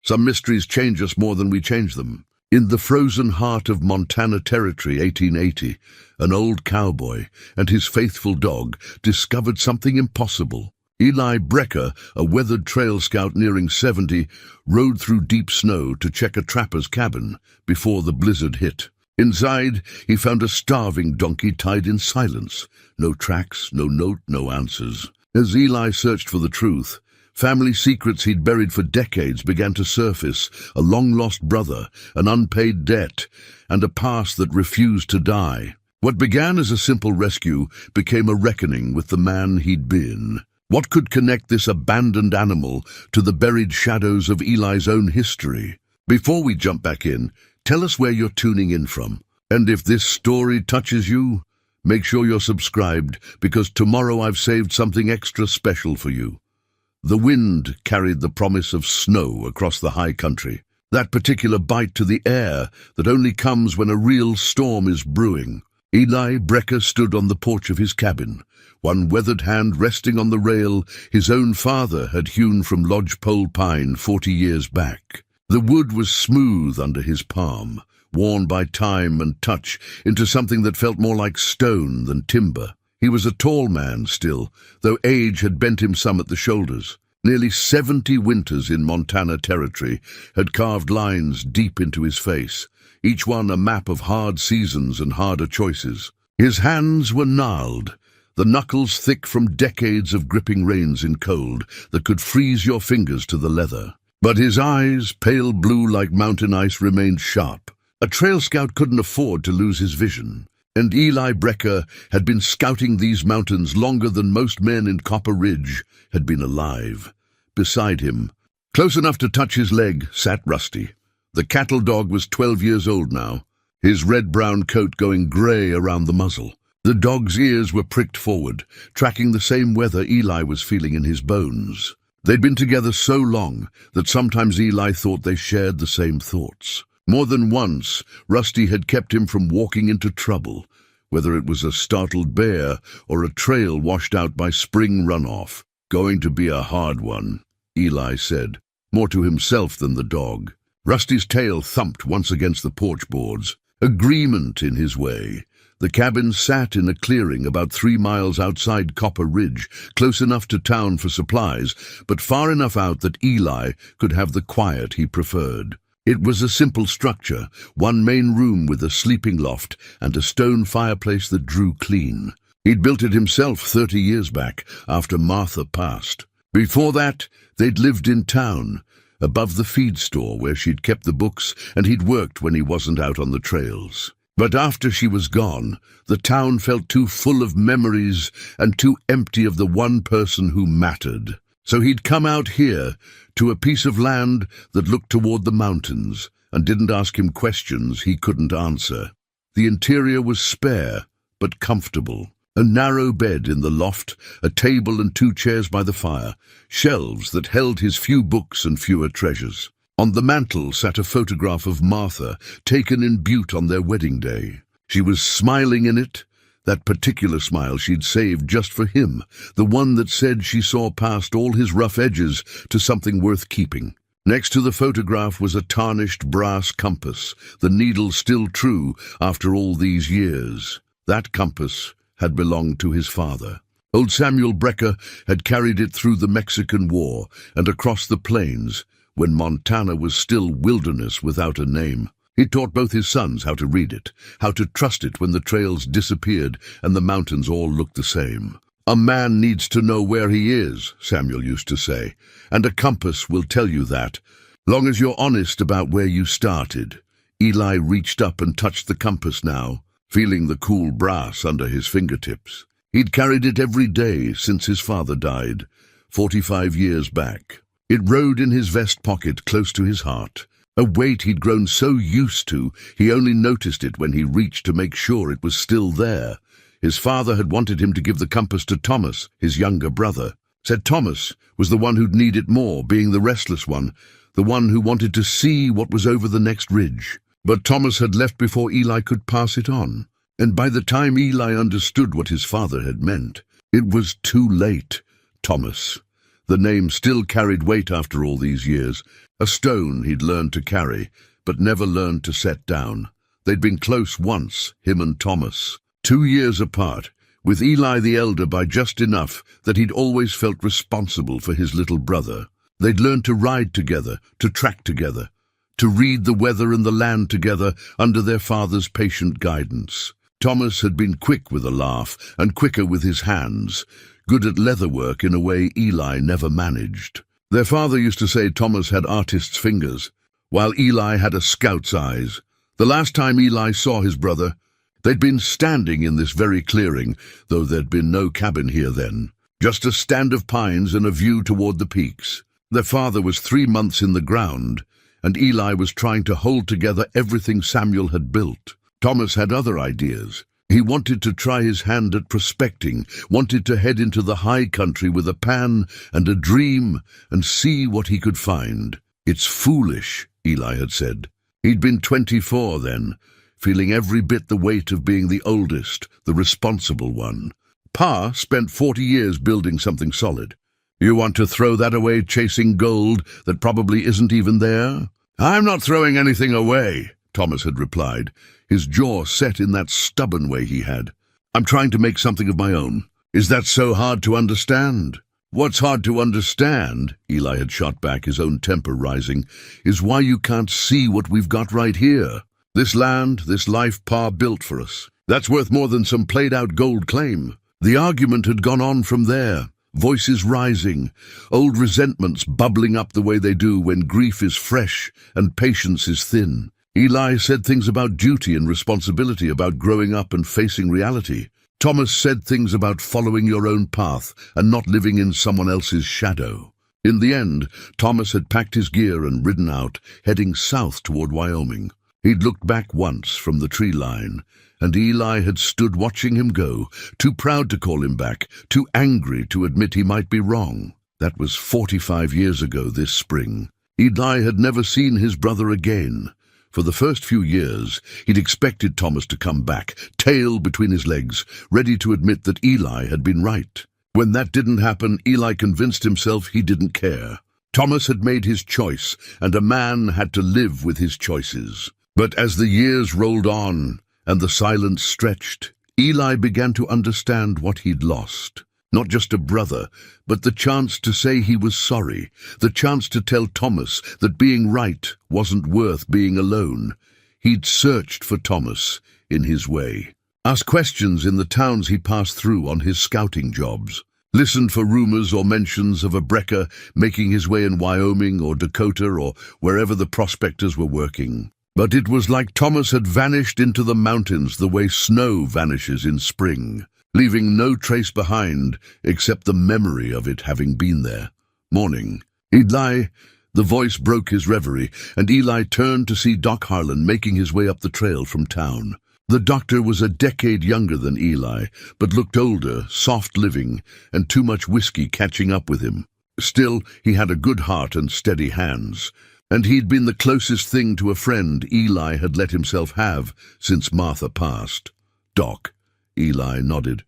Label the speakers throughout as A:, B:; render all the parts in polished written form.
A: Some mysteries change us more than we change them. In the frozen heart of Montana Territory, 1880, an old cowboy and his faithful dog discovered something impossible. Eli Brecker, a weathered trail scout nearing 70, rode through deep snow to check a trapper's cabin before the blizzard hit. Inside, he found a starving donkey tied in silence. No tracks, no note, no answers. As Eli searched for the truth, family secrets he'd buried for decades began to surface: a long-lost brother, an unpaid debt, and a past that refused to die. What began as a simple rescue became a reckoning with the man he'd been. What could connect this abandoned animal to the buried shadows of Eli's own history? Before we jump back in, tell us where you're tuning in from. And if this story touches you, make sure you're subscribed, because tomorrow I've saved something extra special for you. The wind carried the promise of snow across the high country, that particular bite to the air that only comes when a real storm is brewing. Eli Brecker stood on the porch of his cabin, one weathered hand resting on the rail his own father had hewn from lodgepole pine 40 years back. The wood was smooth under his palm, worn by time and touch into something that felt more like stone than timber. He was a tall man still, though age had bent him some at the shoulders. Nearly 70 winters in Montana Territory had carved lines deep into his face, each one a map of hard seasons and harder choices. His hands were gnarled, the knuckles thick from decades of gripping rains in cold that could freeze your fingers to the leather. But his eyes, pale blue like mountain ice, remained sharp. A trail scout couldn't afford to lose his vision, and Eli Brecker had been scouting these mountains longer than most men in Copper Ridge had been alive. Beside him, close enough to touch his leg, sat Rusty. The cattle dog was 12 years old now, his red-brown coat going grey around the muzzle. The dog's ears were pricked forward, tracking the same weather Eli was feeling in his bones. They'd been together so long that sometimes Eli thought they shared the same thoughts. More than once, Rusty had kept him from walking into trouble, whether it was a startled bear or a trail washed out by spring runoff. "Going to be a hard one," Eli said, more to himself than the dog. Rusty's tail thumped once against the porch boards, agreement in his way. The cabin sat in a clearing about 3 miles outside Copper Ridge, close enough to town for supplies, but far enough out that Eli could have the quiet he preferred. It was a simple structure, one main room with a sleeping loft and a stone fireplace that drew clean. He'd built it himself 30 years back, after Martha passed. Before that, they'd lived in town, above the feed store where she'd kept the books and he'd worked when he wasn't out on the trails. But after she was gone, the town felt too full of memories and too empty of the one person who mattered. So he'd come out here, to a piece of land that looked toward the mountains and didn't ask him questions he couldn't answer. The interior was spare, but comfortable. A narrow bed in the loft, a table and 2 chairs by the fire, shelves that held his few books and fewer treasures. On the mantel sat a photograph of Martha, taken in Butte on their wedding day. She was smiling in it, that particular smile she'd saved just for him, the one that said she saw past all his rough edges to something worth keeping. Next to the photograph was a tarnished brass compass, the needle still true after all these years. That compass had belonged to his father. Old Samuel Brecker had carried it through the Mexican War and across the plains, when Montana was still wilderness without a name. He taught both his sons how to read it, how to trust it when the trails disappeared and the mountains all looked the same. "A man needs to know where he is," Samuel used to say, "and a compass will tell you that, long as you're honest about where you started." Eli reached up and touched the compass now, feeling the cool brass under his fingertips. He'd carried it every day since his father died, 45 years back. It rode in his vest pocket close to his heart, a weight he'd grown so used to he only noticed it when he reached to make sure it was still there. His father had wanted him to give the compass to Thomas, his younger brother. Said Thomas was the one who'd need it more, being the restless one, the one who wanted to see what was over the next ridge. But Thomas had left before Eli could pass it on, and by the time Eli understood what his father had meant, it was too late. Thomas, The name still carried weight after all these years, a stone he'd learned to carry, but never learned to set down. They'd been close once, him and Thomas, 2 years apart, with Eli the elder by just enough that he'd always felt responsible for his little brother. They'd learned to ride together, to track together, to read the weather and the land together under their father's patient guidance. Thomas had been quick with a laugh and quicker with his hands, good at leatherwork in a way Eli never managed. Their father used to say Thomas had artist's fingers, while Eli had a scout's eyes. The last time Eli saw his brother, they'd been standing in this very clearing, though there'd been no cabin here then. Just a stand of pines and a view toward the peaks. Their father was 3 months in the ground, and Eli was trying to hold together everything Samuel had built. Thomas had other ideas. He wanted to try his hand at prospecting, wanted to head into the high country with a pan and a dream and see what he could find. "It's foolish," Eli had said. He'd been 24 then, feeling every bit the weight of being the oldest, the responsible one. Pa spent 40 years building something solid. You want to throw that away chasing gold that probably isn't even there? "I'm not throwing anything away," Thomas had replied, his jaw set in that stubborn way he had. "I'm trying to make something of my own. Is that so hard to understand?" "What's hard to understand," Eli had shot back, his own temper rising, "is why you can't see what we've got right here. This land, this life Pa built for us. That's worth more than some played-out gold claim." The argument had gone on from there, voices rising, old resentments bubbling up the way they do when grief is fresh and patience is thin. Eli said things about duty and responsibility, about growing up and facing reality. Thomas said things about following your own path and not living in someone else's shadow. In the end, Thomas had packed his gear and ridden out, heading south toward Wyoming. He'd looked back once from the tree line, and Eli had stood watching him go, too proud to call him back, too angry to admit he might be wrong. That was 45 years ago this spring. Eli had never seen his brother again. For the first few years, he'd expected Thomas to come back, tail between his legs, ready to admit that Eli had been right. When that didn't happen, Eli convinced himself he didn't care. Thomas had made his choice, and a man had to live with his choices. But as the years rolled on, and the silence stretched, Eli began to understand what he'd lost. Not just a brother, but the chance to say he was sorry, the chance to tell Thomas that being right wasn't worth being alone. He'd searched for Thomas in his way, asked questions in the towns he passed through on his scouting jobs, listened for rumors or mentions of a brekker making his way in Wyoming or Dakota or wherever the prospectors were working. But it was like Thomas had vanished into the mountains the way snow vanishes in spring, leaving no trace behind except the memory of it having been there. Morning. Eli, the voice broke his reverie, and Eli turned to see Doc Harlan making his way up the trail from town. The doctor was a decade younger than Eli, but looked older, soft-living, and too much whiskey catching up with him. Still, he had a good heart and steady hands, and he'd been the closest thing to a friend Eli had let himself have since Martha passed. "Doc." Eli nodded.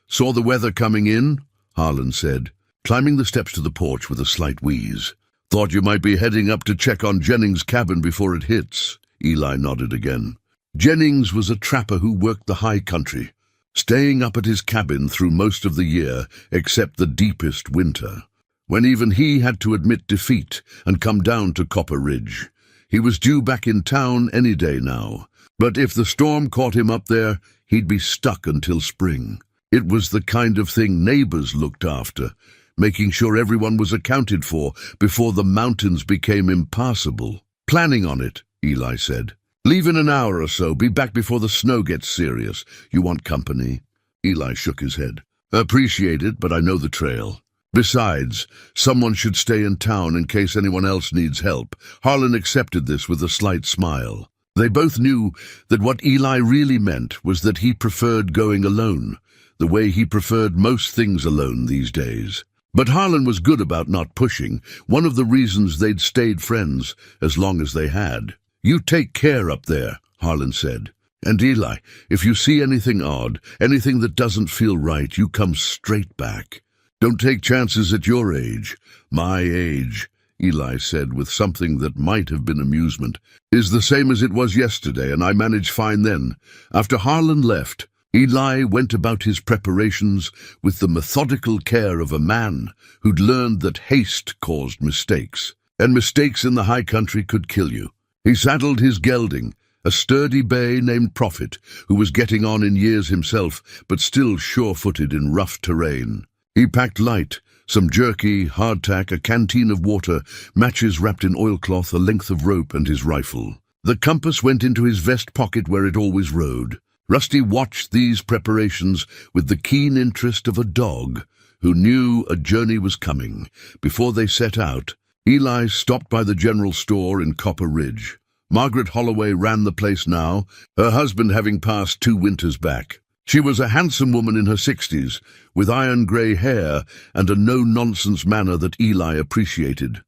A: "Saw the weather coming in?" Harlan said, climbing the steps to the porch with a slight wheeze. "Thought you might be heading up to check on Jennings' cabin before it hits." Eli nodded again. Jennings was a trapper who worked the high country, staying up at his cabin through most of the year except the deepest winter, when even he had to admit defeat and come down to Copper Ridge. He was due back in town any day now, but if the storm caught him up there, he'd be stuck until spring. It was the kind of thing neighbors looked after, making sure everyone was accounted for before the mountains became impassable. "Planning on it," Eli said. "Leave in an hour or so, be back before the snow gets serious. You want company?" Eli shook his head. "Appreciate it, but I know the trail. Besides, someone should stay in town in case anyone else needs help." Harlan accepted this with a slight smile. They both knew that what Eli really meant was that he preferred going alone, the way he preferred most things alone these days. But Harlan was good about not pushing, one of the reasons they'd stayed friends as long as they had. "You take care up there," Harlan said. "And Eli, if you see anything odd, anything that doesn't feel right, you come straight back." Don't take chances at your age. My age, Eli said with something that might have been amusement, is the same as it was yesterday, and I managed fine then. After Harlan left, Eli went about his preparations with the methodical care of a man who'd learned that haste caused mistakes, and mistakes in the high country could kill you. He saddled his gelding, a sturdy bay named Prophet, who was getting on in years himself, but still sure-footed in rough terrain. He packed light, some jerky, hardtack, a canteen of water, matches wrapped in oilcloth, a length of rope, and his rifle. The compass went into his vest pocket where it always rode. Rusty watched these preparations with the keen interest of a dog who knew a journey was coming. Before they set out, Eli stopped by the general store in Copper Ridge. Margaret Holloway ran the place now, her husband having passed 2 winters back. She was a handsome woman in her 60s, with iron-grey hair and a no-nonsense manner that Eli appreciated.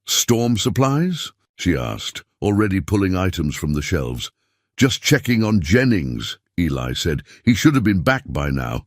A: "Storm supplies?" she asked, already pulling items from the shelves. "Just checking on Jennings," Eli said. "He should have been back by now."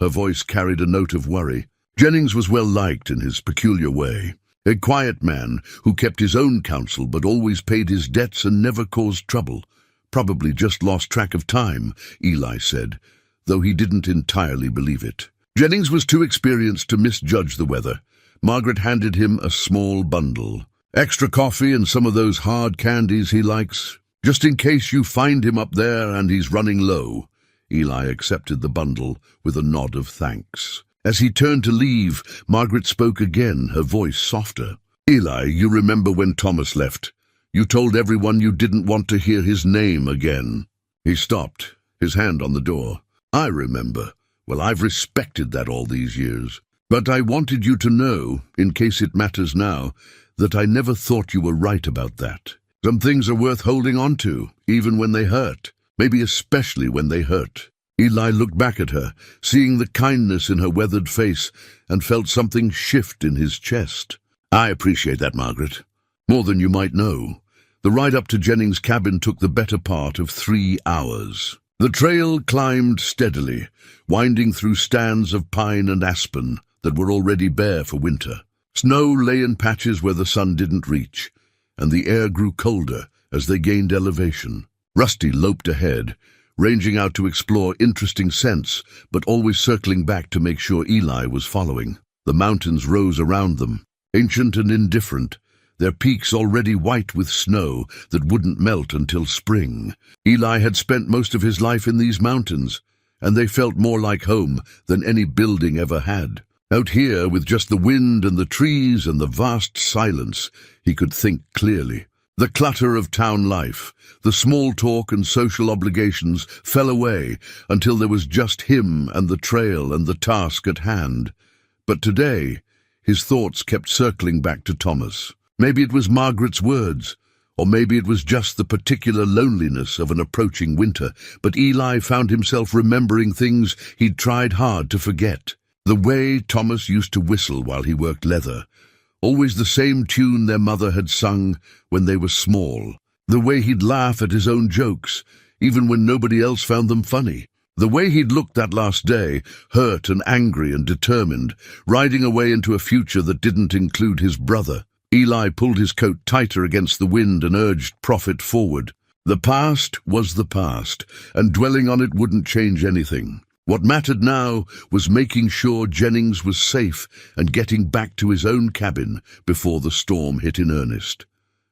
A: Her voice carried a note of worry. Jennings was well liked in his peculiar way. A quiet man who kept his own counsel but always paid his debts and never caused trouble. "Probably just lost track of time," Eli said, though he didn't entirely believe it. Jennings was too experienced to misjudge the weather. Margaret handed him a small bundle. "Extra coffee and some of those hard candies he likes, just in case you find him up there and he's running low." Eli accepted the bundle with a nod of thanks. As he turned to leave, Margaret spoke again, her voice softer. "Eli, you remember when Thomas left? You told everyone you didn't want to hear his name again." He stopped, his hand on the door. "I remember. Well, I've respected that all these years. But I wanted you to know, in case it matters now, that I never thought you were right about that. Some things are worth holding on to, even when they hurt. Maybe especially when they hurt." Eli looked back at her, seeing the kindness in her weathered face, and felt something shift in his chest. "I appreciate that, Margaret. More than you might know." The ride up to Jennings' cabin took the better part of 3 hours. The trail climbed steadily, winding through stands of pine and aspen that were already bare for winter. Snow lay in patches where the sun didn't reach, and the air grew colder as they gained elevation. Rusty loped ahead, ranging out to explore interesting scents, but always circling back to make sure Eli was following. The mountains rose around them, ancient and indifferent, their peaks already white with snow that wouldn't melt until spring. Eli had spent most of his life in these mountains, and they felt more like home than any building ever had. Out here, with just the wind and the trees and the vast silence, he could think clearly. The clutter of town life, the small talk and social obligations fell away until there was just him and the trail and the task at hand. But today, his thoughts kept circling back to Thomas. Maybe it was Margaret's words, or maybe it was just the particular loneliness of an approaching winter, but Eli found himself remembering things he'd tried hard to forget. The way Thomas used to whistle while he worked leather, always the same tune their mother had sung when they were small. The way he'd laugh at his own jokes, even when nobody else found them funny. The way he'd looked that last day, hurt and angry and determined, riding away into a future that didn't include his brother. Eli pulled his coat tighter against the wind and urged Prophet forward. The past was the past, and dwelling on it wouldn't change anything. What mattered now was making sure Jennings was safe and getting back to his own cabin before the storm hit in earnest.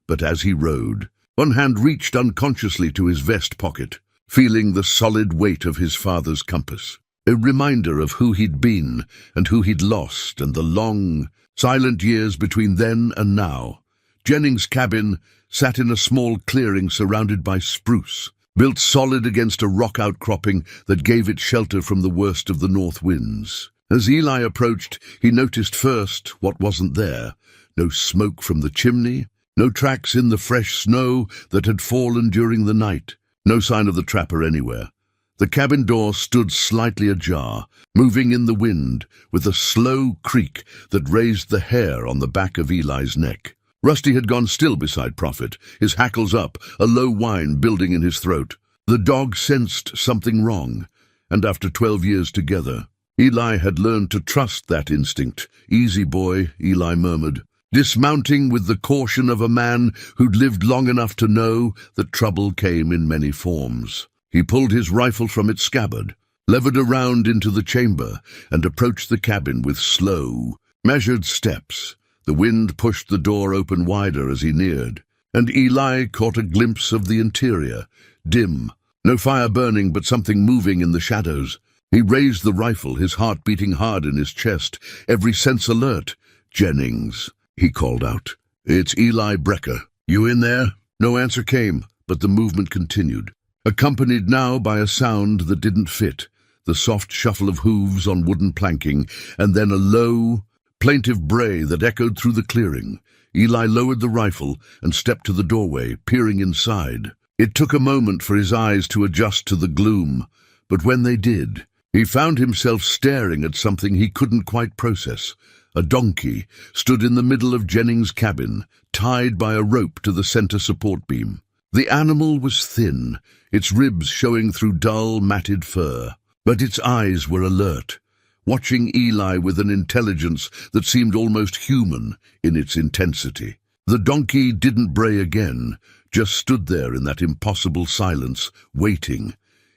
A: But as he rode, one hand reached unconsciously to his vest pocket, feeling the solid weight of his father's compass. A reminder of who he'd been and who he'd lost, and the long, silent years between then and now. Jennings' cabin sat in a small clearing surrounded by spruce, built solid against a rock outcropping that gave it shelter from the worst of the north winds. As Eli approached, he noticed first what wasn't there. No smoke from the chimney, no tracks in the fresh snow that had fallen during the night, no sign of the trapper anywhere. The cabin door stood slightly ajar, moving in the wind with a slow creak that raised the hair on the back of Eli's neck. Rusty had gone still beside Prophet, his hackles up, a low whine building in his throat. The dog sensed something wrong, and after 12 years together, Eli had learned to trust that instinct. "Easy, boy," Eli murmured, dismounting with the caution of a man who'd lived long enough to know that trouble came in many forms. He pulled his rifle from its scabbard, levered around into the chamber, and approached the cabin with slow, measured steps. The wind pushed the door open wider as he neared, and Eli caught a glimpse of the interior, dim, no fire burning but something moving in the shadows. He raised the rifle, his heart beating hard in his chest, every sense alert. "Jennings," he called out. "It's Eli Brecker. You in there?" No answer came, but the movement continued, accompanied now by a sound that didn't fit, the soft shuffle of hooves on wooden planking, and then a low, plaintive bray that echoed through the clearing. Eli lowered the rifle and stepped to the doorway, peering inside. It took a moment for his eyes to adjust to the gloom, but when they did, he found himself staring at something he couldn't quite process. A donkey stood in the middle of Jennings' cabin, tied by a rope to the center support beam. The animal was thin, its ribs showing through dull, matted fur, but its eyes were alert, watching Eli with an intelligence that seemed almost human in its intensity. The donkey didn't bray again, just stood there in that impossible silence, waiting.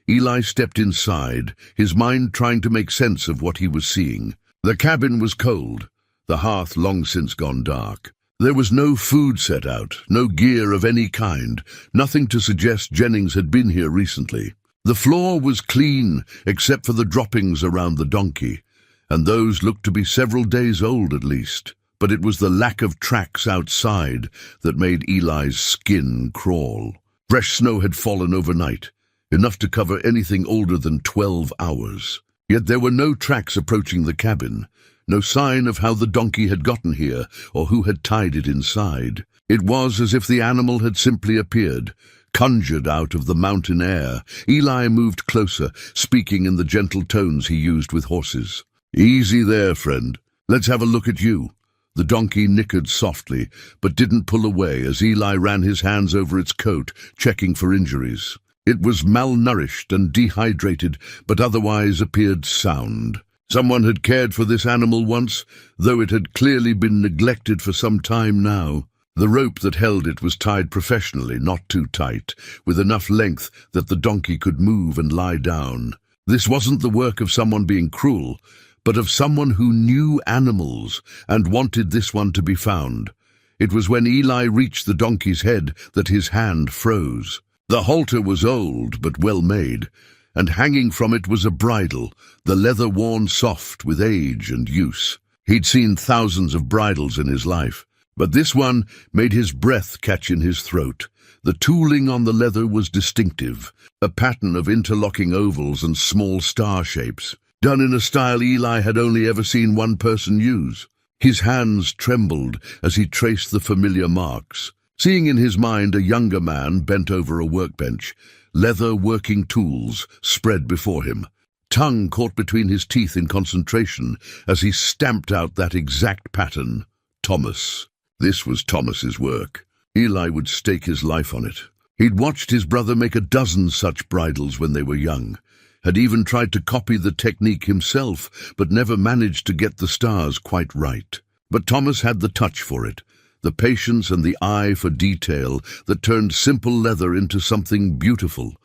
A: Eli stepped inside, his mind trying to make sense of what he was seeing. The cabin was cold, the hearth long since gone dark. There was no food set out, no gear of any kind, nothing to suggest Jennings had been here recently. The floor was clean, except for the droppings around the donkey, and those looked to be several days old at least. But it was the lack of tracks outside that made Eli's skin crawl. Fresh snow had fallen overnight, enough to cover anything older than 12 hours. Yet there were no tracks approaching the cabin, no sign of how the donkey had gotten here or who had tied it inside. It was as if the animal had simply appeared, conjured out of the mountain air. Eli moved closer, speaking in the gentle tones he used with horses. "Easy there, friend. Let's have a look at you." The donkey nickered softly, but didn't pull away as Eli ran his hands over its coat, checking for injuries. It was malnourished and dehydrated, but otherwise appeared sound. Someone had cared for this animal once, though it had clearly been neglected for some time now. The rope that held it was tied professionally, not too tight, with enough length that the donkey could move and lie down. This wasn't the work of someone being cruel, but of someone who knew animals and wanted this one to be found. It was when Eli reached the donkey's head that his hand froze. The halter was old but well made, and hanging from it was a bridle, the leather worn soft with age and use. He'd seen thousands of bridles in his life, but this one made his breath catch in his throat. The tooling on the leather was distinctive, a pattern of interlocking ovals and small star shapes, done in a style Eli had only ever seen one person use. His hands trembled as he traced the familiar marks, seeing in his mind a younger man bent over a workbench, leather working tools spread before him. Tongue caught between his teeth in concentration as he stamped out that exact pattern. Thomas. This was Thomas's work. Eli would stake his life on it. He'd watched his brother make a dozen such bridles when they were young, had even tried to copy the technique himself, but never managed to get the stars quite right. But Thomas had the touch for it, the patience and the eye for detail that turned simple leather into something beautiful.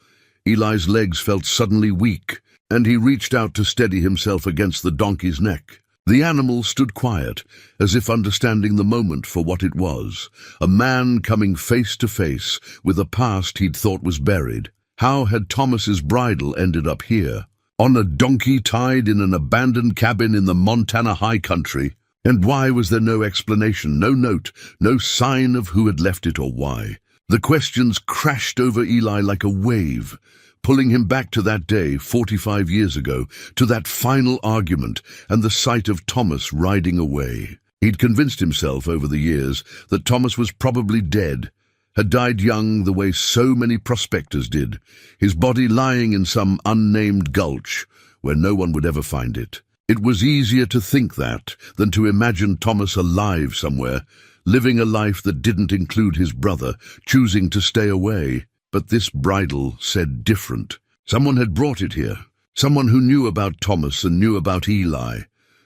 A: Eli's legs felt suddenly weak, and he reached out to steady himself against the donkey's neck. The animal stood quiet, as if understanding the moment for what it was, a man coming face to face with a past he'd thought was buried. How had Thomas's bridle ended up here, on a donkey tied in an abandoned cabin in the Montana high country? And why was there no explanation, no note, no sign of who had left it or why? The questions crashed over Eli like a wave, pulling him back to that day 45 years ago, to that final argument and the sight of Thomas riding away. He'd convinced himself over the years that Thomas was probably dead, had died young the way so many prospectors did, his body lying in some unnamed gulch where no one would ever find it. It was easier to think that than to imagine Thomas alive somewhere, living a life that didn't include his brother, choosing to stay away. But this bridle said different. Someone had brought it here, Someone who knew about Thomas and knew about Eli.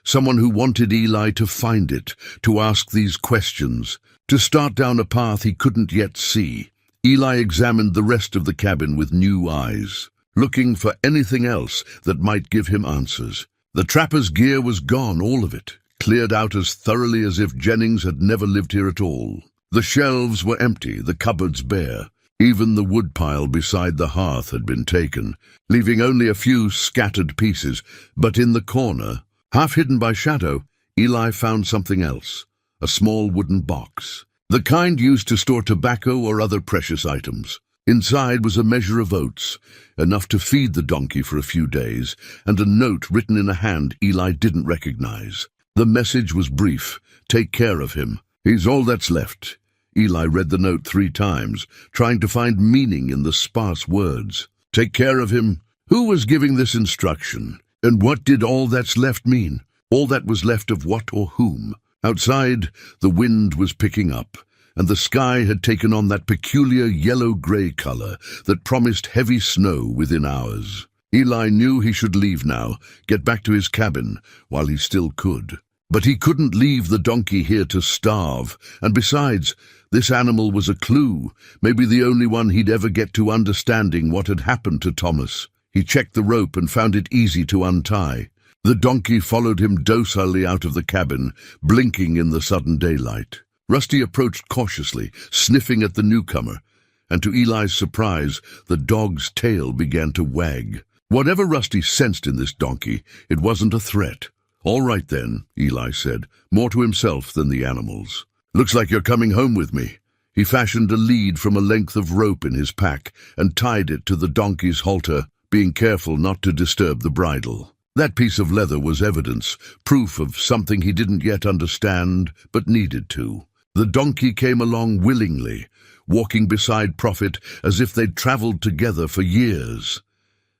A: Someone who wanted Eli to find it, to ask these questions, to start down a path he couldn't yet see. Eli examined the rest of the cabin with new eyes, looking for anything else that might give him answers. The trapper's gear was gone, all of it, cleared out as thoroughly as if Jennings had never lived here at all. The shelves were empty, the cupboards bare. Even the woodpile beside the hearth had been taken, leaving only a few scattered pieces. But in the corner, half hidden by shadow, Eli found something else, a small wooden box, the kind used to store tobacco or other precious items. Inside was a measure of oats, enough to feed the donkey for a few days, and a note written in a hand Eli didn't recognize. The message was brief: "Take care of him. He's all that's left." Eli read the note 3 times, trying to find meaning in the sparse words. Take care of him? Who was giving this instruction? And what did all that's left mean? All that was left of what or whom? Outside, the wind was picking up, and the sky had taken on that peculiar yellow-gray color that promised heavy snow within hours. Eli knew he should leave now, get back to his cabin, while he still could. But he couldn't leave the donkey here to starve, and besides, this animal was a clue, maybe the only one he'd ever get to understanding what had happened to Thomas. He checked the rope and found it easy to untie. The donkey followed him docilely out of the cabin, blinking in the sudden daylight. Rusty approached cautiously, sniffing at the newcomer, and to Eli's surprise, the dog's tail began to wag. Whatever Rusty sensed in this donkey, it wasn't a threat. All right then, Eli said, more to himself than the animals. Looks like you're coming home with me. He fashioned a lead from a length of rope in his pack and tied it to the donkey's halter, being careful not to disturb the bridle. That piece of leather was evidence, proof of something he didn't yet understand, but needed to. The donkey came along willingly, walking beside Prophet as if they'd traveled together for years.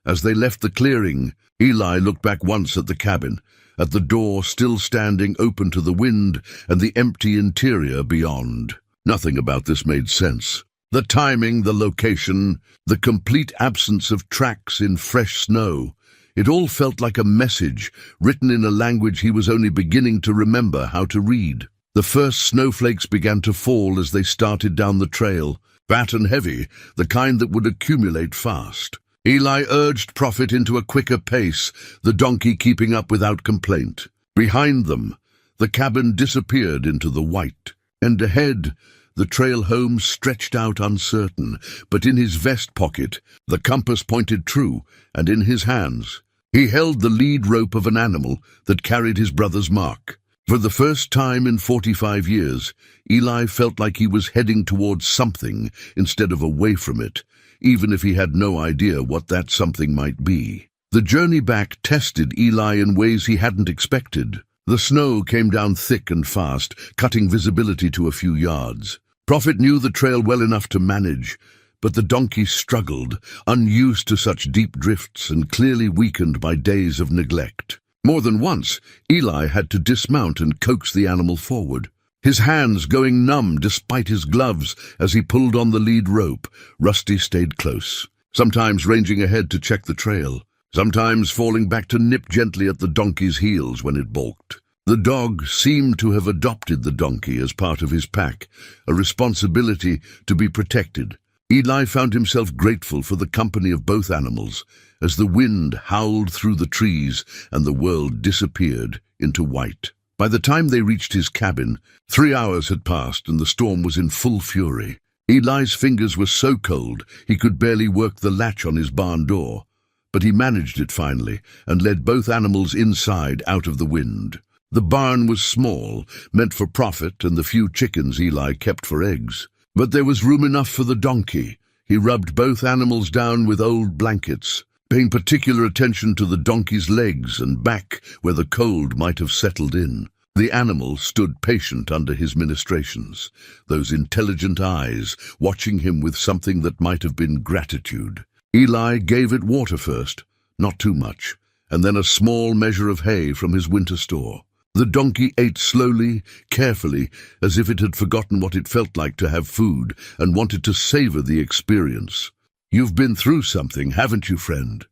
A: As they left the clearing, Eli looked back once at the cabin, at the door still standing open to the wind and the empty interior beyond. Nothing about this made sense. The timing, the location, the complete absence of tracks in fresh snow. It all felt like a message, written in a language he was only beginning to remember how to read. The first snowflakes began to fall as they started down the trail, fat and heavy, the kind that would accumulate fast. Eli urged Prophet into a quicker pace, the donkey keeping up without complaint. Behind them, the cabin disappeared into the white, and ahead, the trail home stretched out uncertain, but in his vest pocket, the compass pointed true, and in his hands, he held the lead rope of an animal that carried his brother's mark. For the first time in 45 years, Eli felt like he was heading towards something instead of away from it, even if he had no idea what that something might be. The journey back tested Eli in ways he hadn't expected. The snow came down thick and fast, cutting visibility to a few yards. Prophet knew the trail well enough to manage, but the donkey struggled, unused to such deep drifts and clearly weakened by days of neglect. More than once, Eli had to dismount and coax the animal forward, his hands going numb despite his gloves as he pulled on the lead rope. Rusty stayed close, sometimes ranging ahead to check the trail, sometimes falling back to nip gently at the donkey's heels when it balked. The dog seemed to have adopted the donkey as part of his pack, a responsibility to be protected. Eli found himself grateful for the company of both animals as the wind howled through the trees and the world disappeared into white. By the time they reached his cabin, 3 hours had passed and the storm was in full fury. Eli's fingers were so cold he could barely work the latch on his barn door, but he managed it finally and led both animals inside out of the wind. The barn was small, meant for Prophet and the few chickens Eli kept for eggs. But there was room enough for the donkey. He rubbed both animals down with old blankets, paying particular attention to the donkey's legs and back where the cold might have settled in. The animal stood patient under his ministrations, those intelligent eyes watching him with something that might have been gratitude. Eli gave it water first, not too much, and then a small measure of hay from his winter store. The donkey ate slowly, carefully, as if it had forgotten what it felt like to have food and wanted to savor the experience. "You've been through something, haven't you, friend?"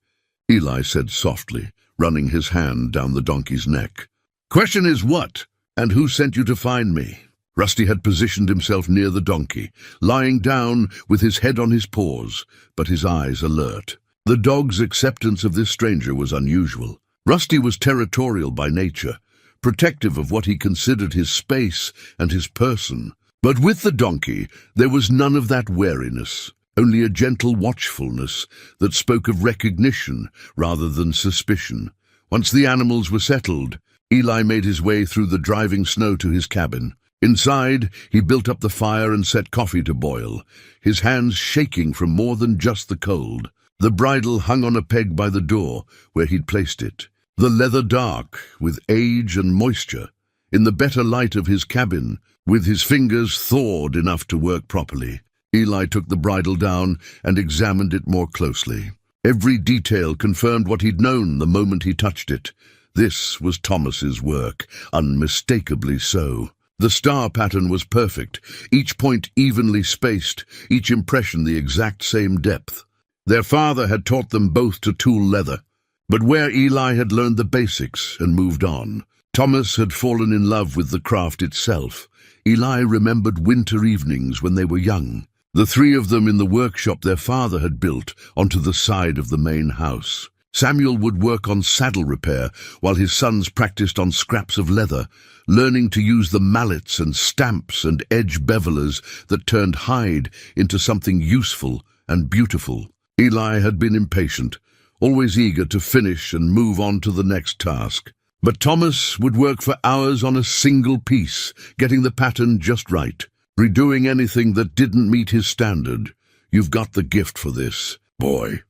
A: Eli said softly, running his hand down the donkey's neck. "Question is what, and who sent you to find me?" Rusty had positioned himself near the donkey, lying down with his head on his paws, but his eyes alert. The dog's acceptance of this stranger was unusual. Rusty was territorial by nature, protective of what he considered his space and his person. But with the donkey, there was none of that wariness, only a gentle watchfulness that spoke of recognition rather than suspicion. Once the animals were settled, Eli made his way through the driving snow to his cabin. Inside, he built up the fire and set coffee to boil, his hands shaking from more than just the cold. The bridle hung on a peg by the door, where he'd placed it. The leather dark, with age and moisture. In the better light of his cabin, with his fingers thawed enough to work properly, Eli took the bridle down and examined it more closely. Every detail confirmed what he'd known the moment he touched it. This was Thomas's work, unmistakably so. The star pattern was perfect, each point evenly spaced, each impression the exact same depth. Their father had taught them both to tool leather, but where Eli had learned the basics and moved on, Thomas had fallen in love with the craft itself. Eli remembered winter evenings when they were young, the three of them in the workshop their father had built onto the side of the main house. Samuel would work on saddle repair while his sons practiced on scraps of leather, learning to use the mallets and stamps and edge bevelers that turned hide into something useful and beautiful. Eli had been impatient, always eager to finish and move on to the next task. But Thomas would work for hours on a single piece, getting the pattern just right, redoing anything that didn't meet his standard. "You've got the gift for this, boy,"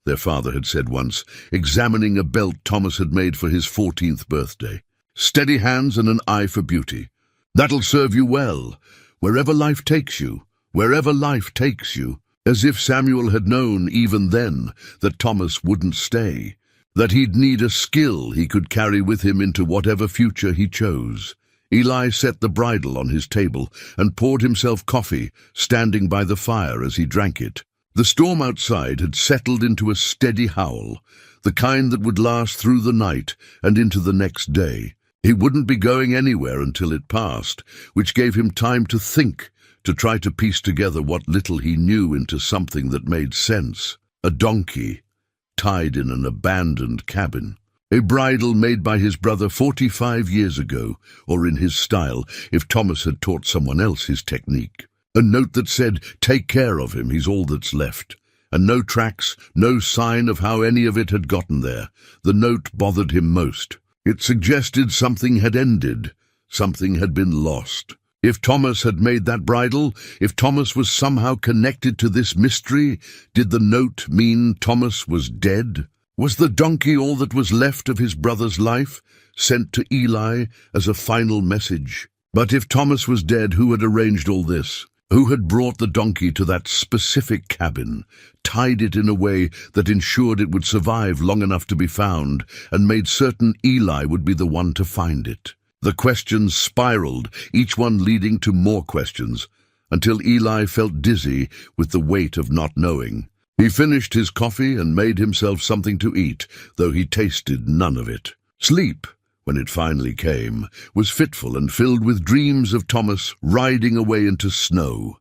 A: their father had said once, examining a belt Thomas had made for his 14th birthday. "Steady hands and an eye for beauty. That'll serve you well, wherever life takes you, wherever life takes you." As if Samuel had known even then that Thomas wouldn't stay, that he'd need a skill he could carry with him into whatever future he chose. Eli set the bridle on his table and poured himself coffee, standing by the fire as he drank it. The storm outside had settled into a steady howl, the kind that would last through the night and into the next day. He wouldn't be going anywhere until it passed, which gave him time to think, to try to piece together what little he knew into something that made sense. A donkey, tied in an abandoned cabin. A bridle made by his brother 45 years ago, or in his style, if Thomas had taught someone else his technique. A note that said, "Take care of him, he's all that's left." And no tracks, no sign of how any of it had gotten there. The note bothered him most. It suggested something had ended, something had been lost. If Thomas had made that bridle, if Thomas was somehow connected to this mystery, did the note mean Thomas was dead? Was the donkey all that was left of his brother's life, sent to Eli as a final message? But if Thomas was dead, who had arranged all this? Who had brought the donkey to that specific cabin, tied it in a way that ensured it would survive long enough to be found, and made certain Eli would be the one to find it? The questions spiraled, each one leading to more questions, until Eli felt dizzy with the weight of not knowing. He finished his coffee and made himself something to eat, though he tasted none of it. Sleep, when it finally came, was fitful and filled with dreams of Thomas riding away into snow,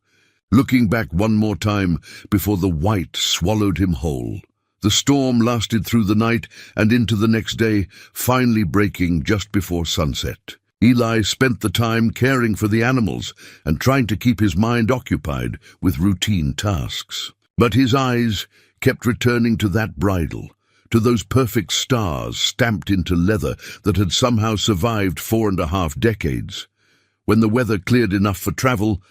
A: looking back one more time before the white swallowed him whole. The storm lasted through the night and into the next day, finally breaking just before sunset. Eli spent the time caring for the animals and trying to keep his mind occupied with routine tasks. But his eyes kept returning to that bridle, to those perfect stars stamped into leather that had somehow survived 4.5 decades. When the weather cleared enough for travel,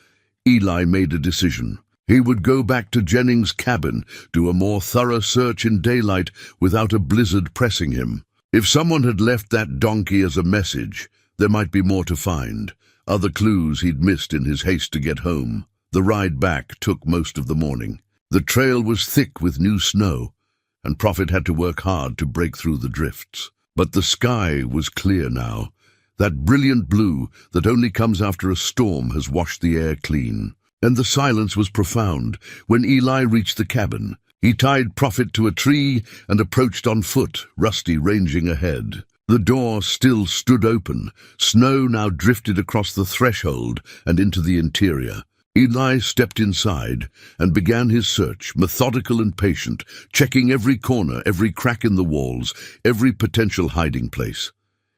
A: Eli made a decision. He would go back to Jennings' cabin, do a more thorough search in daylight without a blizzard pressing him. If someone had left that donkey as a message, there might be more to find, other clues he'd missed in his haste to get home. The ride back took most of the morning. The trail was thick with new snow, and Prophet had to work hard to break through the drifts. But the sky was clear now. That brilliant blue that only comes after a storm has washed the air clean. and the silence was profound when Eli reached the cabin. He tied Prophet to a tree and approached on foot, Rusty ranging ahead. The door still stood open. Snow now drifted across the threshold and into the interior. Eli stepped inside and began his search, methodical and patient, checking every corner, every crack in the walls, every potential hiding place.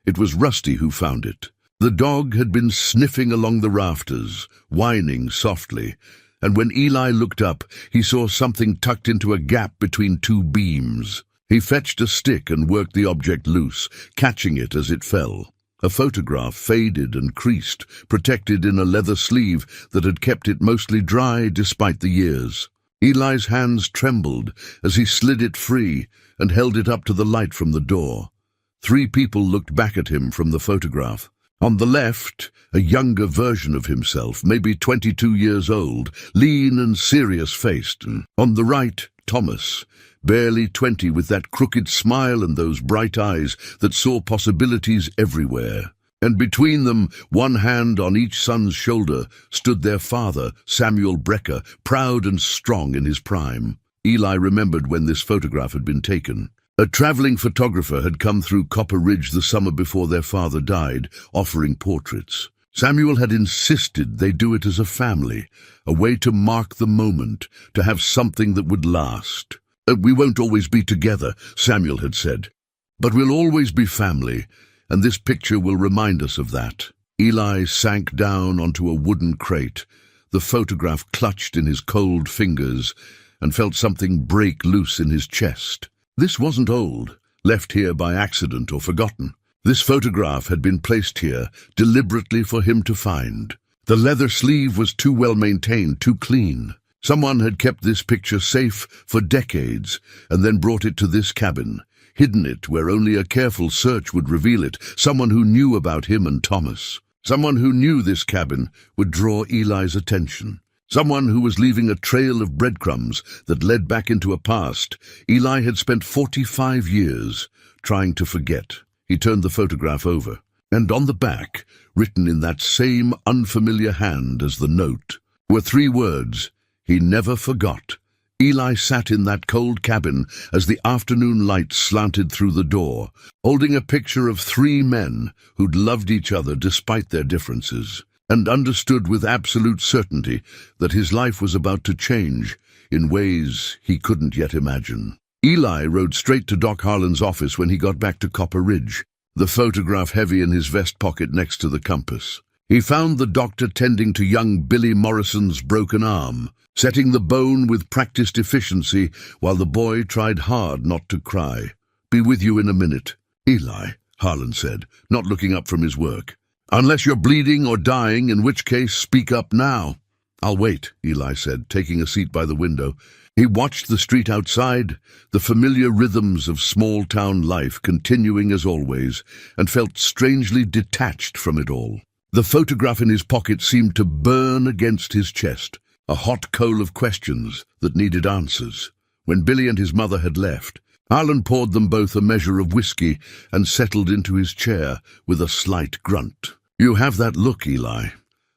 A: It was Rusty who found it. The dog had been sniffing along the rafters, whining softly, and when Eli looked up, he saw something tucked into a gap between two beams. He fetched a stick and worked the object loose, catching it as it fell. A photograph, faded and creased, protected in a leather sleeve that had kept it mostly dry despite the years. Eli's hands trembled as he slid it free and held it up to the light from the door. 3 people looked back at him from the photograph. On the left, a younger version of himself, maybe 22 years old, lean and serious-faced. On the right, Thomas, barely 20, with that crooked smile and those bright eyes that saw possibilities everywhere. And between them, one hand on each son's shoulder, stood their father, Samuel Brecker, proud and strong in his prime. Eli remembered when this photograph had been taken. A traveling photographer had come through Copper Ridge the summer before their father died, offering portraits. Samuel had insisted they do it as a family, a way to mark the moment, to have something that would last. We won't always be together, Samuel had said, but we'll always be family, and this picture will remind us of that. Eli sank down onto a wooden crate, the photograph clutched in his cold fingers, and felt something break loose in his chest. This wasn't old, left here by accident or forgotten. This photograph had been placed here deliberately for him to find. The leather sleeve was too well maintained, too clean. Someone had kept this picture safe for decades and then brought it to this cabin, hidden it where only a careful search would reveal it. Someone who knew about him and Thomas. Someone who knew this cabin would draw Eli's attention. Someone who was leaving a trail of breadcrumbs that led back into a past Eli had spent 45 years trying to forget. He turned the photograph over, and on the back, written in that same unfamiliar hand as the note, were 3 words: he never forgot. Eli sat in that cold cabin as the afternoon light slanted through the door, holding a picture of 3 men who'd loved each other despite their differences, and understood with absolute certainty that his life was about to change in ways he couldn't yet imagine. Eli rode straight to Doc Harlan's office when he got back to Copper Ridge, the photograph heavy in his vest pocket next to the compass. He found the doctor tending to young Billy Morrison's broken arm, setting the bone with practiced efficiency while the boy tried hard not to cry. "Be with you in a minute." "Eli," Harlan said, not looking up from his work. "Unless you're bleeding or dying, in which case speak up now." "I'll wait," Eli said, taking a seat by the window. He watched the street outside, the familiar rhythms of small-town life continuing as always, and felt strangely detached from it all. The photograph in his pocket seemed to burn against his chest, a hot coal of questions that needed answers. When Billy and his mother had left, Harlan poured them both a measure of whiskey and settled into his chair with a slight grunt. "You have that look, Eli.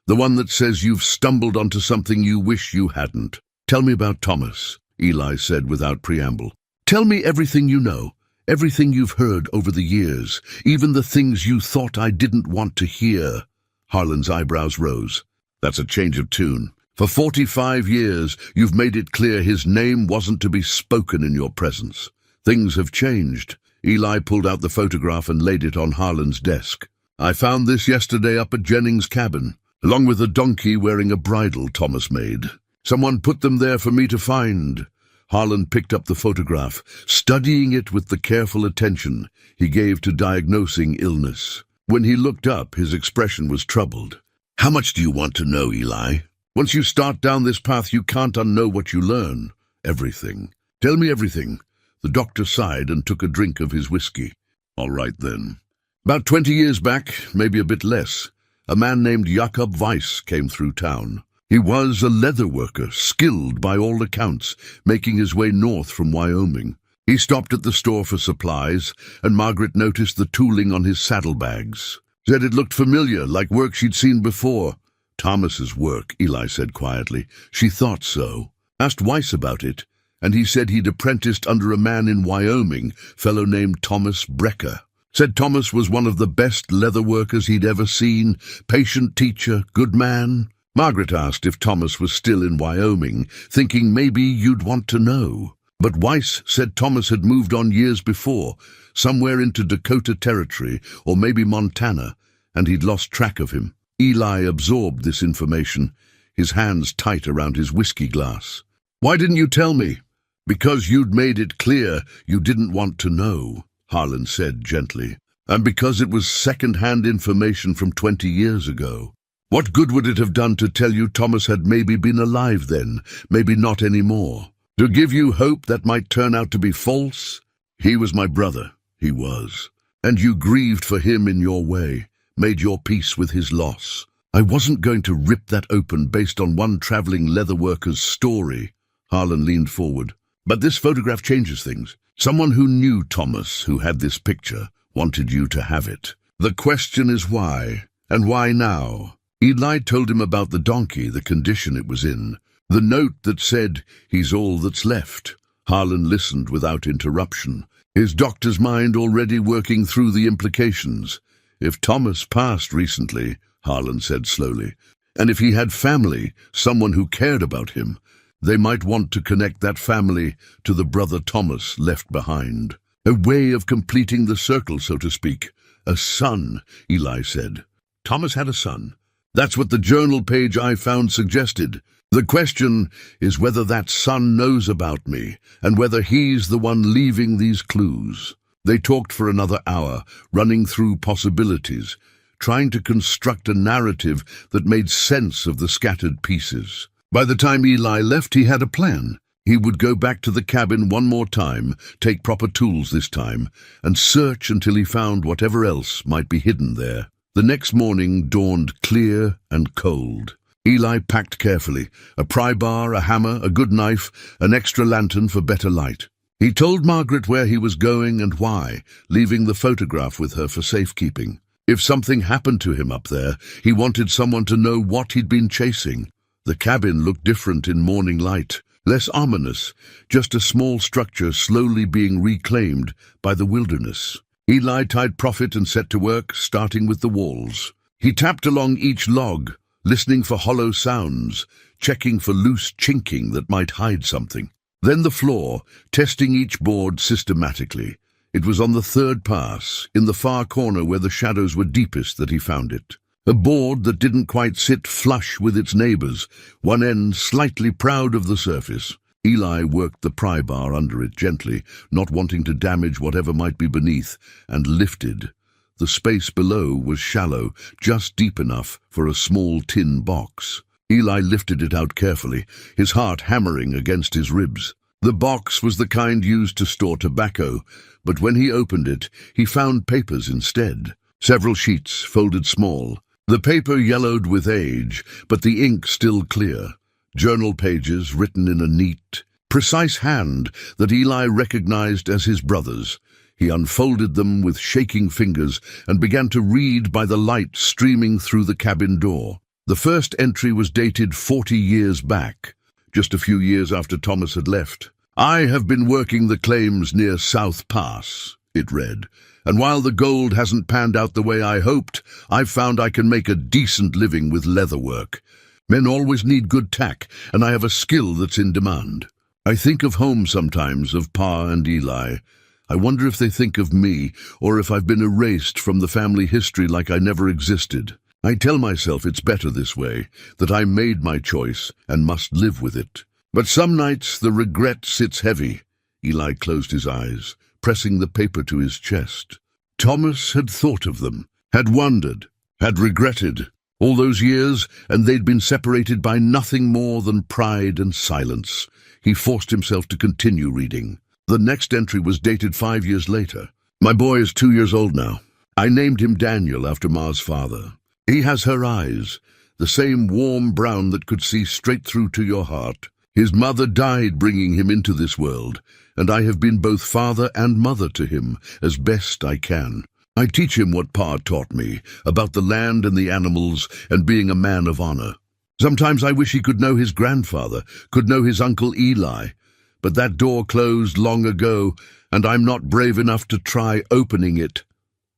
A: The one that says you've stumbled onto something you wish you hadn't. Tell me about Thomas," Eli said without preamble. "Tell me everything you know, everything you've heard over the years, even the things you thought I didn't want to hear." Harlan's eyebrows rose. "That's a change of tune. For 45 years, you've made it clear his name wasn't to be spoken in your presence. Things have changed." Eli pulled out the photograph and laid it on Harlan's desk. "I found this yesterday up at Jennings' cabin, along with a donkey wearing a bridle Thomas made. Someone put them there for me to find." Harlan picked up the photograph, studying it with the careful attention he gave to diagnosing illness. When he looked up, his expression was troubled. "How much do you want to know, Eli? Once you start down this path, you can't unknow what you learn. Everything. Tell me everything." The doctor sighed and took a drink of his whiskey. "All right, then. About 20 years back, maybe a bit less, a man named Jakob Weiss came through town. He was a leather worker, skilled by all accounts, making his way north from Wyoming. He stopped at the store for supplies, and Margaret noticed the tooling on his saddlebags. Said it looked familiar, like work she'd seen before, Thomas's work, Eli said quietly. She thought so. Asked Weiss about it, and he said he'd apprenticed under a man in Wyoming, fellow named Thomas Brecker. Said Thomas was one of the best leather workers he'd ever seen, patient teacher, good man. Margaret asked if Thomas was still in Wyoming, thinking maybe you'd want to know. But Weiss said Thomas had moved on years before, somewhere into Dakota Territory, or maybe Montana, and he'd lost track of him. Eli absorbed this information, his hands tight around his whiskey glass. "Why didn't you tell me?" "Because you'd made it clear you didn't want to know," Harlan said gently. "And because it was second-hand information from 20 years ago. What good would it have done to tell you Thomas had maybe been alive then, maybe not anymore? To give you hope that might turn out to be false? He was my brother, he was. And you grieved for him in your way, made your peace with his loss. I wasn't going to rip that open based on one traveling leather worker's story." Harlan leaned forward. "But this photograph changes things. Someone who knew Thomas, who had this picture, wanted you to have it. The question is why, and why now?" Eli told him about the donkey, the condition it was in, the note that said, "He's all that's left." Harlan listened without interruption, his doctor's mind already working through the implications. "If Thomas passed recently," Harlan said slowly, "and if he had family, someone who cared about him, they might want to connect that family to the brother Thomas left behind. A way of completing the circle, so to speak. A son," Eli said. "Thomas had a son. That's what the journal page I found suggested. The question is whether that son knows about me, and whether he's the one leaving these clues." They talked for another hour, running through possibilities, trying to construct a narrative that made sense of the scattered pieces. By the time Eli left, he had a plan. He would go back to the cabin one more time, take proper tools this time, and search until he found whatever else might be hidden there. The next morning dawned clear and cold. Eli packed carefully, a pry bar, a hammer, a good knife, an extra lantern for better light. He told Margaret where he was going and why, leaving the photograph with her for safekeeping. If something happened to him up there, he wanted someone to know what he'd been chasing. The cabin looked different in morning light, less ominous, just a small structure slowly being reclaimed by the wilderness. Eli tied Prophet and set to work, starting with the walls. He tapped along each log, listening for hollow sounds, checking for loose chinking that might hide something. Then the floor, testing each board systematically. It was on the third pass, in the far corner where the shadows were deepest, that he found it. A board that didn't quite sit flush with its neighbors, one end slightly proud of the surface. Eli worked the pry bar under it gently, not wanting to damage whatever might be beneath, and lifted. The space below was shallow, just deep enough for a small tin box. Eli lifted it out carefully, his heart hammering against his ribs. The box was the kind used to store tobacco, but when he opened it, he found papers instead. Several sheets, folded small. The paper yellowed with age, but the ink still clear. Journal pages written in a neat, precise hand that Eli recognized as his brother's. He unfolded them with shaking fingers and began to read by the light streaming through the cabin door. The first entry was dated 40 years back, just a few years after Thomas had left. "I have been working the claims near South Pass," it read, "and while the gold hasn't panned out the way I hoped, I've found I can make a decent living with leather work. Men always need good tack, and I have a skill that's in demand. I think of home sometimes, of Pa and Eli. I wonder if they think of me, or if I've been erased from the family history like I never existed. I tell myself it's better this way, that I made my choice and must live with it. But some nights the regret sits heavy." Eli closed his eyes, pressing the paper to his chest. Thomas had thought of them, had wondered, had regretted. All those years, and they'd been separated by nothing more than pride and silence. He forced himself to continue reading. The next entry was dated 5 years later. "My boy is 2 years old now. I named him Daniel after Ma's father. He has her eyes, the same warm brown that could see straight through to your heart. His mother died bringing him into this world, and I have been both father and mother to him, as best I can. I teach him what Pa taught me, about the land and the animals and being a man of honor. Sometimes I wish he could know his grandfather, could know his Uncle Eli, but that door closed long ago, and I'm not brave enough to try opening it.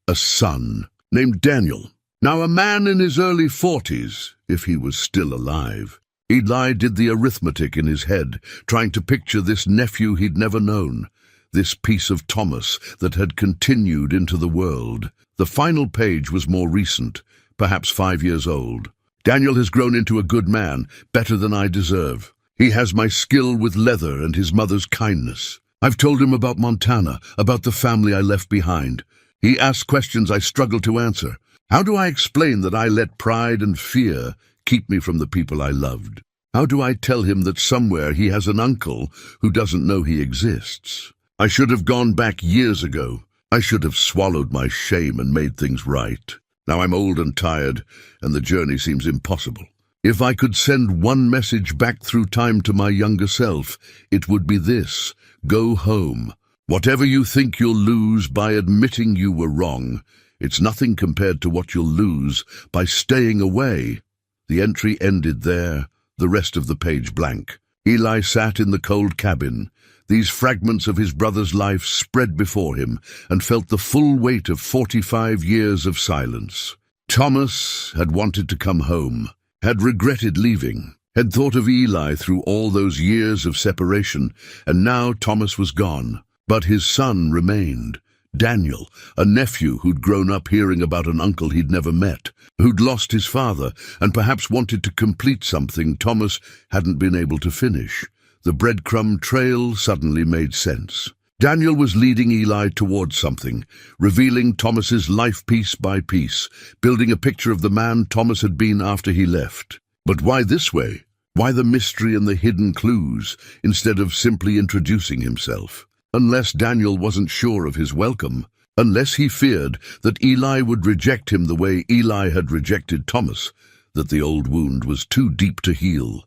A: A son, named Daniel. Now a man in his early 40s, if he was still alive. Eli did the arithmetic in his head, trying to picture this nephew he'd never known, this piece of Thomas that had continued into the world. The final page was more recent, perhaps 5 years old. Daniel has grown into a good man, better than I deserve. He has my skill with leather and his mother's kindness. I've told him about Montana, about the family I left behind. He asks questions I struggle to answer. How do I explain that I let pride and fear keep me from the people I loved? How do I tell him that somewhere he has an uncle who doesn't know he exists? I should have gone back years ago. I should have swallowed my shame and made things right. Now I'm old and tired, and the journey seems impossible. If I could send one message back through time to my younger self, it would be this: go home. Whatever you think you'll lose by admitting you were wrong, it's nothing compared to what you'll lose by staying away. The entry ended there, the rest of the page blank. Eli sat in the cold cabin. These fragments of his brother's life spread before him and felt the full weight of 45 years of silence. Thomas had wanted to come home, had regretted leaving, had thought of Eli through all those years of separation, and now Thomas was gone. But his son remained. Daniel, a nephew who'd grown up hearing about an uncle he'd never met, who'd lost his father and perhaps wanted to complete something Thomas hadn't been able to finish. The breadcrumb trail suddenly made sense. Daniel was leading Eli towards something, revealing Thomas's life piece by piece, building a picture of the man Thomas had been after he left. But why this way? Why the mystery and the hidden clues, instead of simply introducing himself? Unless Daniel wasn't sure of his welcome, unless he feared that Eli would reject him the way Eli had rejected Thomas, that the old wound was too deep to heal.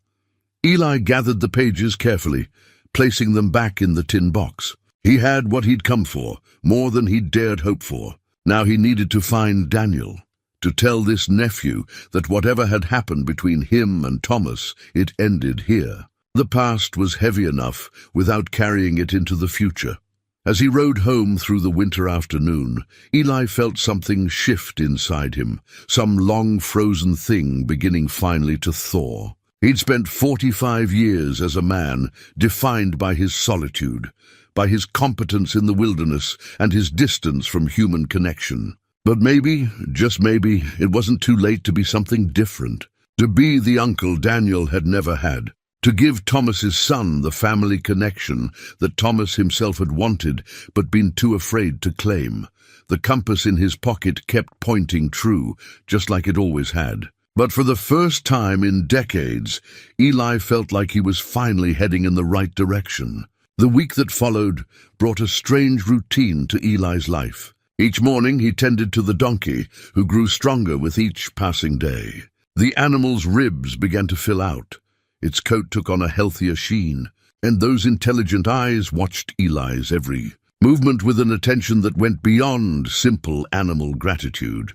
A: Eli gathered the pages carefully, placing them back in the tin box. He had what he'd come for, more than he'd dared hope for. Now he needed to find Daniel, to tell this nephew that whatever had happened between him and Thomas, it ended here. The past was heavy enough without carrying it into the future. As he rode home through the winter afternoon, Eli felt something shift inside him, some long frozen thing beginning finally to thaw. He'd spent 45 years as a man, defined by his solitude, by his competence in the wilderness and his distance from human connection. But maybe, just maybe, it wasn't too late to be something different, to be the uncle Daniel had never had, to give Thomas's son the family connection that Thomas himself had wanted but been too afraid to claim. The compass in his pocket kept pointing true, just like it always had. But for the first time in decades, Eli felt like he was finally heading in the right direction. The week that followed brought a strange routine to Eli's life. Each morning he tended to the donkey, who grew stronger with each passing day. The animal's ribs began to fill out. Its coat took on a healthier sheen, and those intelligent eyes watched Eli's every movement with an attention that went beyond simple animal gratitude.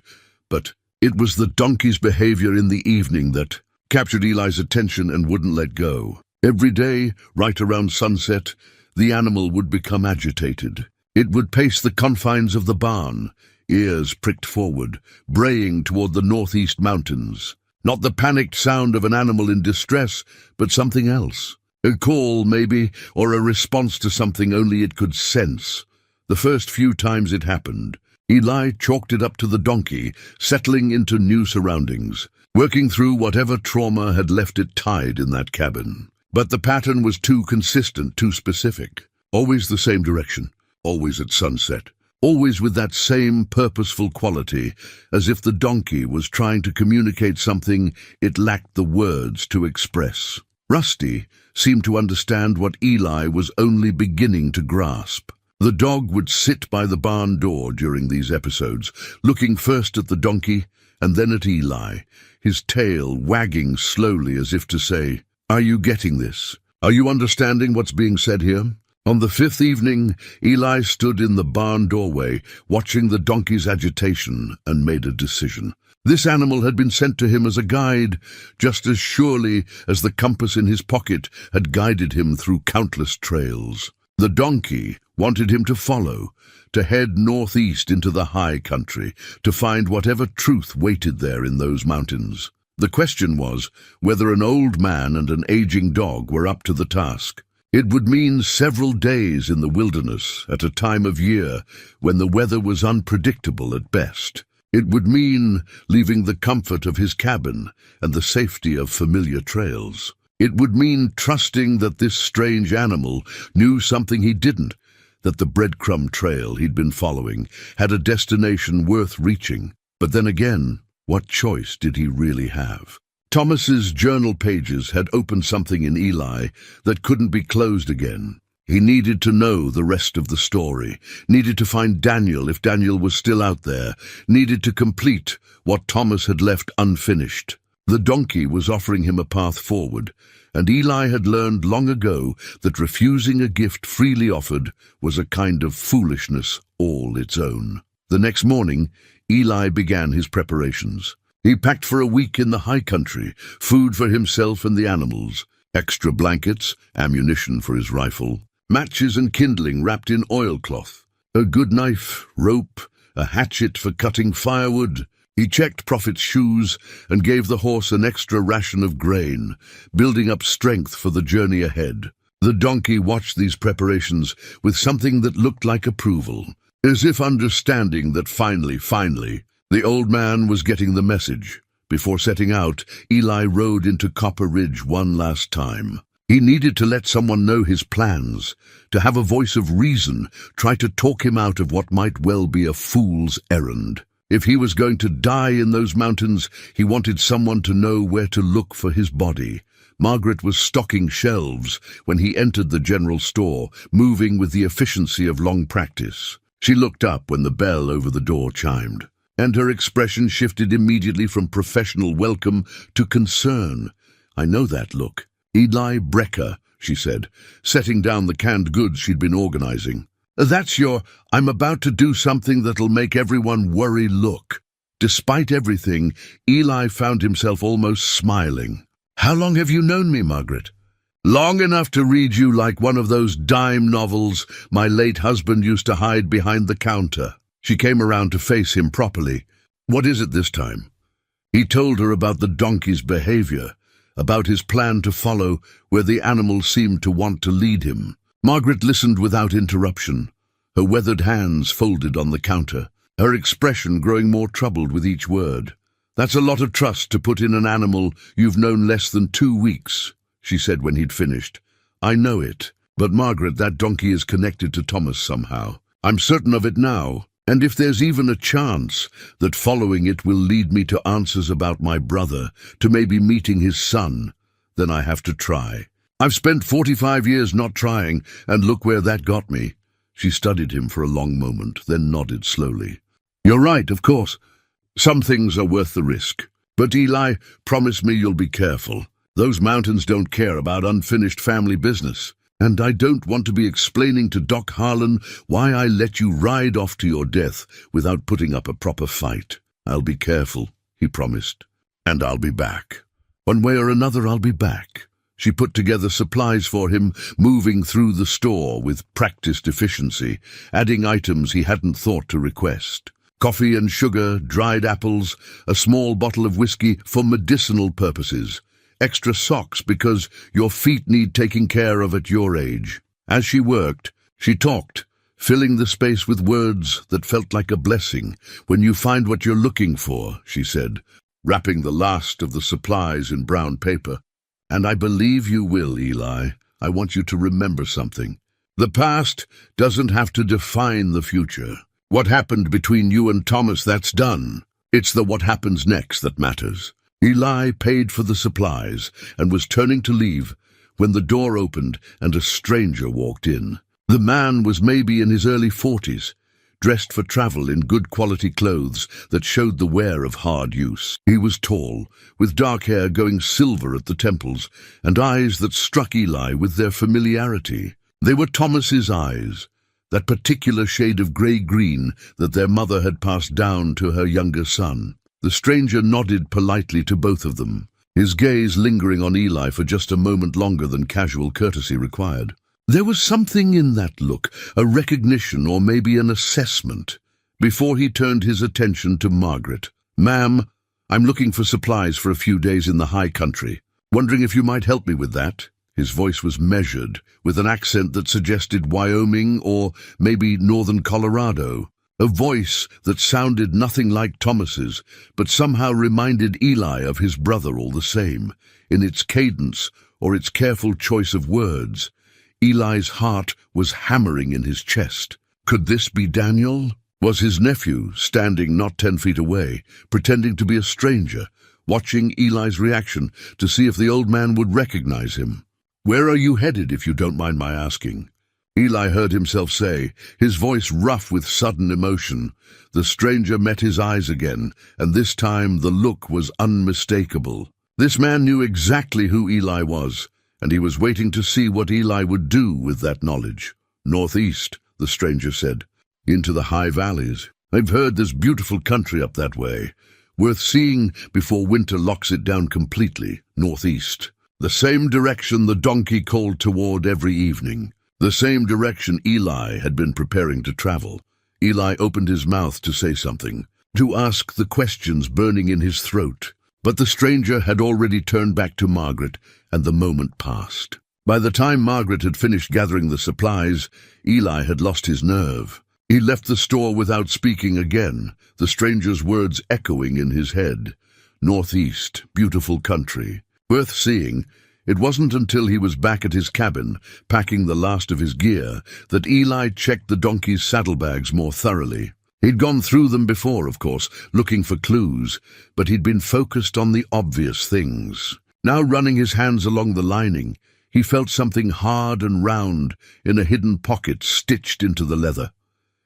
A: But it was the donkey's behavior in the evening that captured Eli's attention and wouldn't let go. Every day, right around sunset, the animal would become agitated. It would pace the confines of the barn, ears pricked forward, braying toward the northeast mountains. Not the panicked sound of an animal in distress, but something else. A call, maybe, or a response to something only it could sense. The first few times it happened, Eli chalked it up to the donkey, settling into new surroundings, working through whatever trauma had left it tied in that cabin. But the pattern was too consistent, too specific. Always the same direction, always at sunset, always with that same purposeful quality, as if the donkey was trying to communicate something it lacked the words to express. Rusty seemed to understand what Eli was only beginning to grasp. The dog would sit by the barn door during these episodes, looking first at the donkey and then at Eli, his tail wagging slowly as if to say, "Are you getting this? Are you understanding what's being said here?" On the fifth evening, Eli stood in the barn doorway, watching the donkey's agitation, and made a decision. This animal had been sent to him as a guide, just as surely as the compass in his pocket had guided him through countless trails. The donkey wanted him to follow, to head northeast into the high country, to find whatever truth waited there in those mountains. The question was whether an old man and an aging dog were up to the task. It would mean several days in the wilderness at a time of year when the weather was unpredictable at best. It would mean leaving the comfort of his cabin and the safety of familiar trails. It would mean trusting that this strange animal knew something he didn't, that the breadcrumb trail he'd been following had a destination worth reaching. But then again, what choice did he really have? Thomas's journal pages had opened something in Eli that couldn't be closed again. He needed to know the rest of the story, needed to find Daniel if Daniel was still out there, needed to complete what Thomas had left unfinished. The donkey was offering him a path forward, and Eli had learned long ago that refusing a gift freely offered was a kind of foolishness all its own. The next morning, Eli began his preparations. He packed for a week in the high country, food for himself and the animals, extra blankets, ammunition for his rifle, matches and kindling wrapped in oilcloth, a good knife, rope, a hatchet for cutting firewood. He checked Prophet's shoes and gave the horse an extra ration of grain, building up strength for the journey ahead. The donkey watched these preparations with something that looked like approval, as if understanding that finally, the old man was getting the message. Before setting out, Eli rode into Copper Ridge one last time. He needed to let someone know his plans, to have a voice of reason, try to talk him out of what might well be a fool's errand. If he was going to die in those mountains, he wanted someone to know where to look for his body. Margaret was stocking shelves when he entered the general store, moving with the efficiency of long practice. She looked up when the bell over the door chimed, and her expression shifted immediately from professional welcome to concern. "I know that look. Eli Brecker," she said, setting down the canned goods she'd been organizing. "That's your, I'm about to do something that'll make everyone worry look." Despite everything, Eli found himself almost smiling. "How long have you known me, Margaret?" "Long enough to read you like one of those dime novels my late husband used to hide behind the counter." She came around to face him properly. "What is it this time?" He told her about the donkey's behavior, about his plan to follow where the animal seemed to want to lead him. Margaret listened without interruption, her weathered hands folded on the counter, her expression growing more troubled with each word. "That's a lot of trust to put in an animal you've known less than 2 weeks, she said when he'd finished. "I know it, but Margaret, that donkey is connected to Thomas somehow. I'm certain of it now. And if there's even a chance that following it will lead me to answers about my brother, to maybe meeting his son, then I have to try. I've spent 45 years not trying, and look where that got me." She studied him for a long moment, then nodded slowly. "You're right, of course. Some things are worth the risk. But Eli, promise me you'll be careful. Those mountains don't care about unfinished family business. And I don't want to be explaining to Doc Harlan why I let you ride off to your death without putting up a proper fight. I'll be careful," he promised. "And I'll be back. One way or another, I'll be back." She put together supplies for him, moving through the store with practiced efficiency, adding items he hadn't thought to request. Coffee and sugar, dried apples, a small bottle of whiskey for medicinal purposes, extra socks because your feet need taking care of at your age. As she worked, she talked, filling the space with words that felt like a blessing. "When you find what you're looking for," she said, wrapping the last of the supplies in brown paper. "And I believe you will, Eli. I want you to remember something. The past doesn't have to define the future. What happened between you and Thomas, that's done. It's the what happens next that matters." Eli paid for the supplies and was turning to leave when the door opened and a stranger walked in. The man was maybe in his early 40s, dressed for travel in good quality clothes that showed the wear of hard use. He was tall, with dark hair going silver at the temples, and eyes that struck Eli with their familiarity. They were Thomas's eyes, that particular shade of grey-green that their mother had passed down to her younger son. The stranger nodded politely to both of them, his gaze lingering on Eli for just a moment longer than casual courtesy required. There was something in that look, a recognition or maybe an assessment, before he turned his attention to Margaret. "Ma'am, I'm looking for supplies for a few days in the high country. Wondering if you might help me with that?" His voice was measured, with an accent that suggested Wyoming or maybe northern Colorado. A voice that sounded nothing like Thomas's, but somehow reminded Eli of his brother all the same, in its cadence or its careful choice of words. Eli's heart was hammering in his chest. Could this be Daniel? Was his nephew, standing not 10 feet away, pretending to be a stranger, watching Eli's reaction to see if the old man would recognize him? "Where are you headed, if you don't mind my asking?" Eli heard himself say, his voice rough with sudden emotion. The stranger met his eyes again, and this time the look was unmistakable. This man knew exactly who Eli was, and he was waiting to see what Eli would do with that knowledge. "Northeast," the stranger said, "into the high valleys. I've heard there's beautiful country up that way, worth seeing before winter locks it down completely. Northeast. The same direction the donkey called toward every evening. The same direction Eli had been preparing to travel." Eli opened his mouth to say something, to ask the questions burning in his throat. But the stranger had already turned back to Margaret, and the moment passed. By the time Margaret had finished gathering the supplies, Eli had lost his nerve. He left the store without speaking again, the stranger's words echoing in his head. Northeast, beautiful country, worth seeing. It wasn't until he was back at his cabin, packing the last of his gear, that Eli checked the donkey's saddlebags more thoroughly. He'd gone through them before, of course, looking for clues, but he'd been focused on the obvious things. Now, running his hands along the lining, he felt something hard and round in a hidden pocket stitched into the leather.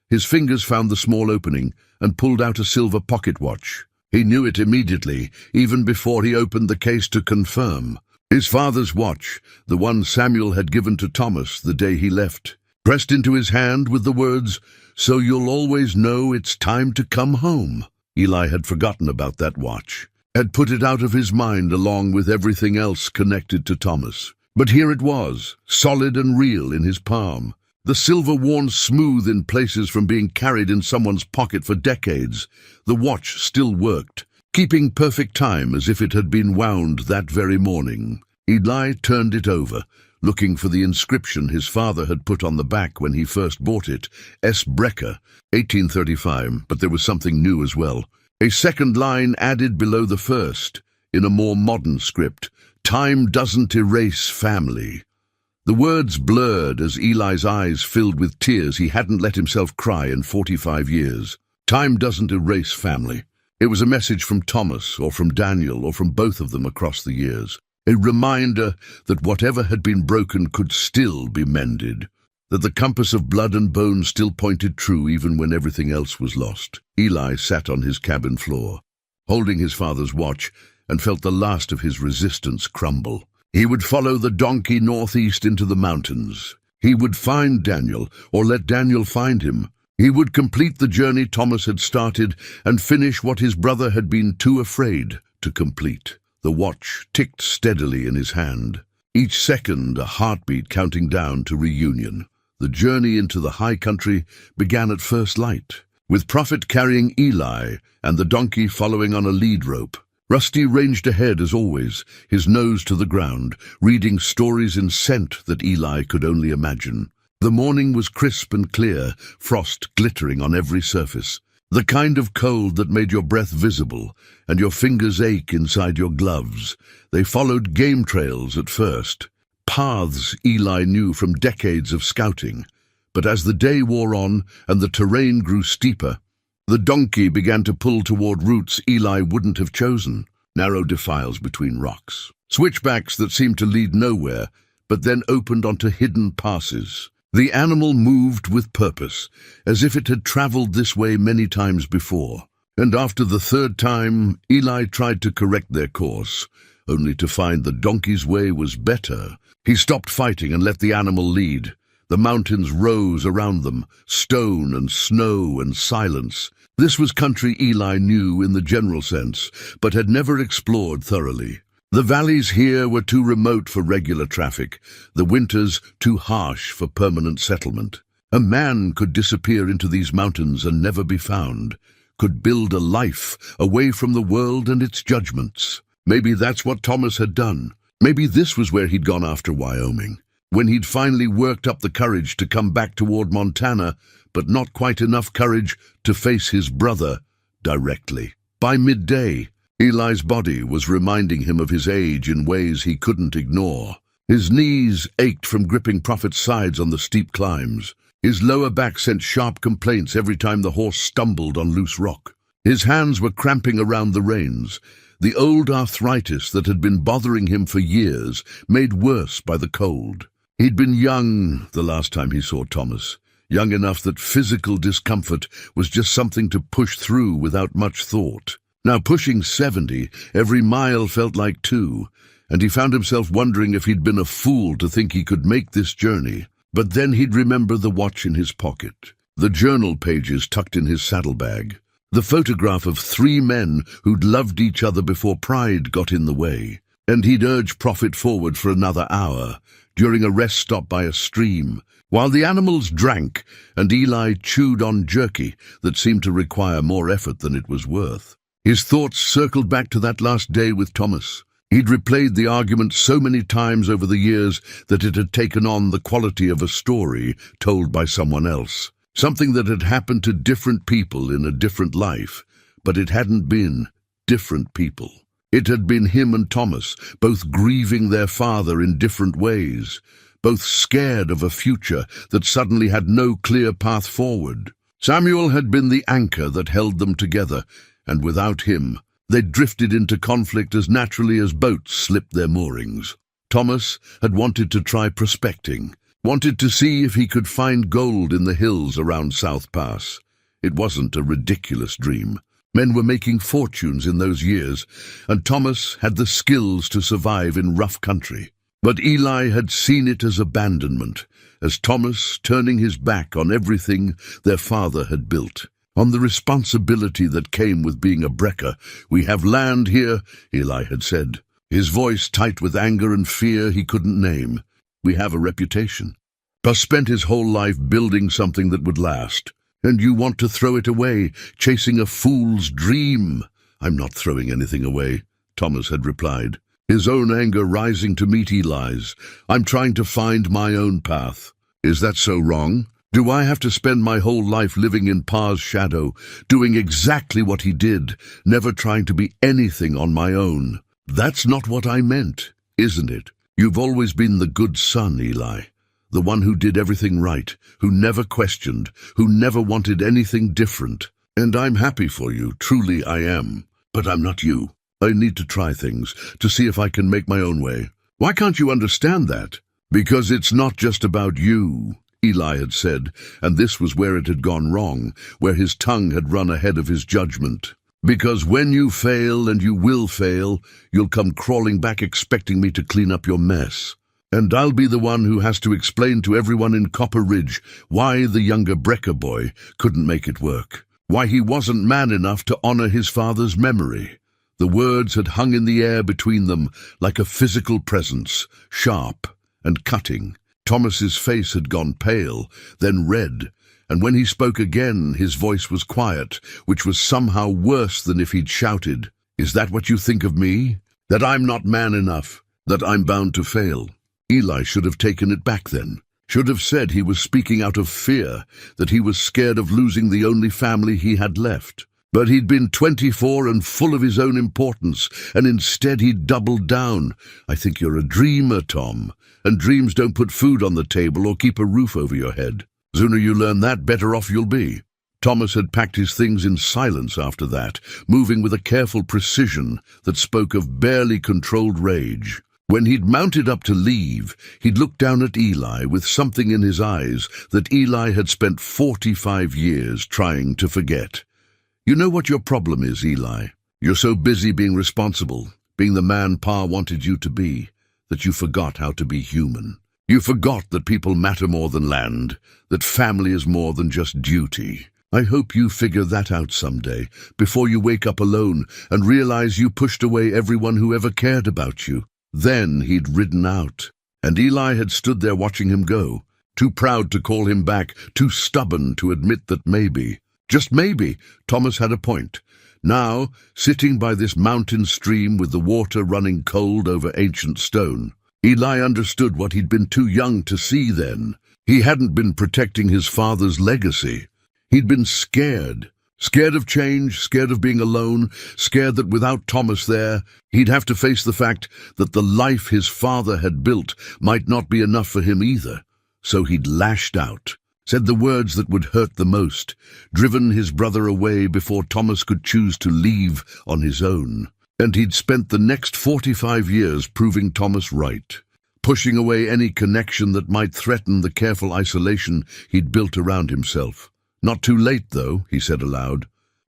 A: His fingers found the small opening and pulled out a silver pocket watch. He knew it immediately, even before he opened the case to confirm. His father's watch, the one Samuel had given to Thomas the day he left, pressed into his hand with the words, "So you'll always know it's time to come home." Eli had forgotten about that watch, had put it out of his mind along with everything else connected to Thomas. But here it was, solid and real in his palm. The silver worn smooth in places from being carried in someone's pocket for decades. The watch still worked, keeping perfect time as if it had been wound that very morning. Eli turned it over, looking for the inscription his father had put on the back when he first bought it, S. Brecker, 1835, but there was something new as well. A second line added below the first, in a more modern script, "Time doesn't erase family." The words blurred as Eli's eyes filled with tears he hadn't let himself cry in 45 years. Time doesn't erase family. It was a message from Thomas, or from Daniel, or from both of them across the years. A reminder that whatever had been broken could still be mended, that the compass of blood and bone still pointed true even when everything else was lost. Eli sat on his cabin floor, holding his father's watch, and felt the last of his resistance crumble. He would follow the donkey northeast into the mountains. He would find Daniel, or let Daniel find him. He would complete the journey Thomas had started and finish what his brother had been too afraid to complete. The watch ticked steadily in his hand, each second a heartbeat counting down to reunion. The journey into the high country began at first light, with Prophet carrying Eli and the donkey following on a lead rope. Rusty ranged ahead as always, his nose to the ground, reading stories in scent that Eli could only imagine. The morning was crisp and clear, frost glittering on every surface. The kind of cold that made your breath visible and your fingers ache inside your gloves. They followed game trails at first, paths Eli knew from decades of scouting. But as the day wore on and the terrain grew steeper, the donkey began to pull toward routes Eli wouldn't have chosen, narrow defiles between rocks, switchbacks that seemed to lead nowhere, but then opened onto hidden passes. The animal moved with purpose, as if it had traveled this way many times before. And after the third time, Eli tried to correct their course, only to find the donkey's way was better. He stopped fighting and let the animal lead. The mountains rose around them, stone and snow and silence. This was country Eli knew in the general sense, but had never explored thoroughly. The valleys here were too remote for regular traffic, the winters too harsh for permanent settlement. A man could disappear into these mountains and never be found, could build a life away from the world and its judgments. Maybe that's what Thomas had done. Maybe this was where he'd gone after Wyoming, when he'd finally worked up the courage to come back toward Montana, but not quite enough courage to face his brother directly. By midday, Eli's body was reminding him of his age in ways he couldn't ignore. His knees ached from gripping Prophet's sides on the steep climbs. His lower back sent sharp complaints every time the horse stumbled on loose rock. His hands were cramping around the reins, the old arthritis that had been bothering him for years, made worse by the cold. He'd been young the last time he saw Thomas, young enough that physical discomfort was just something to push through without much thought. Now pushing 70, every mile felt like 2, and he found himself wondering if he'd been a fool to think he could make this journey. But then he'd remember the watch in his pocket, the journal pages tucked in his saddlebag, the photograph of 3 men who'd loved each other before pride got in the way. And he'd urge Prophet forward for another hour, during a rest stop by a stream, while the animals drank and Eli chewed on jerky that seemed to require more effort than it was worth. His thoughts circled back to that last day with Thomas. He'd replayed the argument so many times over the years that it had taken on the quality of a story told by someone else. Something that had happened to different people in a different life, but it hadn't been different people. It had been him and Thomas, both grieving their father in different ways, both scared of a future that suddenly had no clear path forward. Samuel had been the anchor that held them together, and without him, they drifted into conflict as naturally as boats slipped their moorings. Thomas had wanted to try prospecting, wanted to see if he could find gold in the hills around South Pass. It wasn't a ridiculous dream. Men were making fortunes in those years, and Thomas had the skills to survive in rough country. But Eli had seen it as abandonment, as Thomas turning his back on everything their father had built, on the responsibility that came with being a brecker. "We have land here," Eli had said, his voice tight with anger and fear he couldn't name. "We have a reputation. Bus spent his whole life building something that would last, and you want to throw it away, chasing a fool's dream." "I'm not throwing anything away," Thomas had replied, his own anger rising to meet Eli's. "I'm trying to find my own path." "Is that so wrong? Do I have to spend my whole life living in Pa's shadow, doing exactly what he did, never trying to be anything on my own?" "That's not what I meant, isn't it? You've always been the good son, Eli, the one who did everything right, who never questioned, who never wanted anything different. And I'm happy for you, truly I am. But I'm not you. I need to try things, to see if I can make my own way." "Why can't you understand that?" "Because it's not just about you," Eli had said, and this was where it had gone wrong, where his tongue had run ahead of his judgment. "Because when you fail, and you will fail, you'll come crawling back expecting me to clean up your mess. And I'll be the one who has to explain to everyone in Copper Ridge why the younger Brecker boy couldn't make it work, why he wasn't man enough to honor his father's memory." The words had hung in the air between them like a physical presence, sharp and cutting. Thomas's face had gone pale, then red, and when he spoke again, his voice was quiet, which was somehow worse than if he'd shouted. "Is that what you think of me? That I'm not man enough? That I'm bound to fail?" Eli should have taken it back then, should have said he was speaking out of fear, that he was scared of losing the only family he had left. But he'd been 24 and full of his own importance, and instead he'd doubled down. "I think you're a dreamer, Tom, and dreams don't put food on the table or keep a roof over your head. Sooner you learn that, better off you'll be." Thomas had packed his things in silence after that, moving with a careful precision that spoke of barely controlled rage. When he'd mounted up to leave, he'd looked down at Eli with something in his eyes that Eli had spent 45 years trying to forget. "You know what your problem is, Eli? You're so busy being responsible, being the man Pa wanted you to be, that you forgot how to be human. You forgot that people matter more than land, that family is more than just duty. I hope you figure that out someday, before you wake up alone and realize you pushed away everyone who ever cared about you." Then he'd ridden out, and Eli had stood there watching him go, too proud to call him back, too stubborn to admit that maybe, just maybe, Thomas had a point. Now, sitting by this mountain stream with the water running cold over ancient stone, Eli understood what he'd been too young to see then. He hadn't been protecting his father's legacy. He'd been scared. Scared of change, scared of being alone, scared that without Thomas there, he'd have to face the fact that the life his father had built might not be enough for him either. So he'd lashed out, said the words that would hurt the most, driven his brother away before Thomas could choose to leave on his own. And he'd spent the next 45 years proving Thomas right, pushing away any connection that might threaten the careful isolation he'd built around himself. "Not too late, though," he said aloud.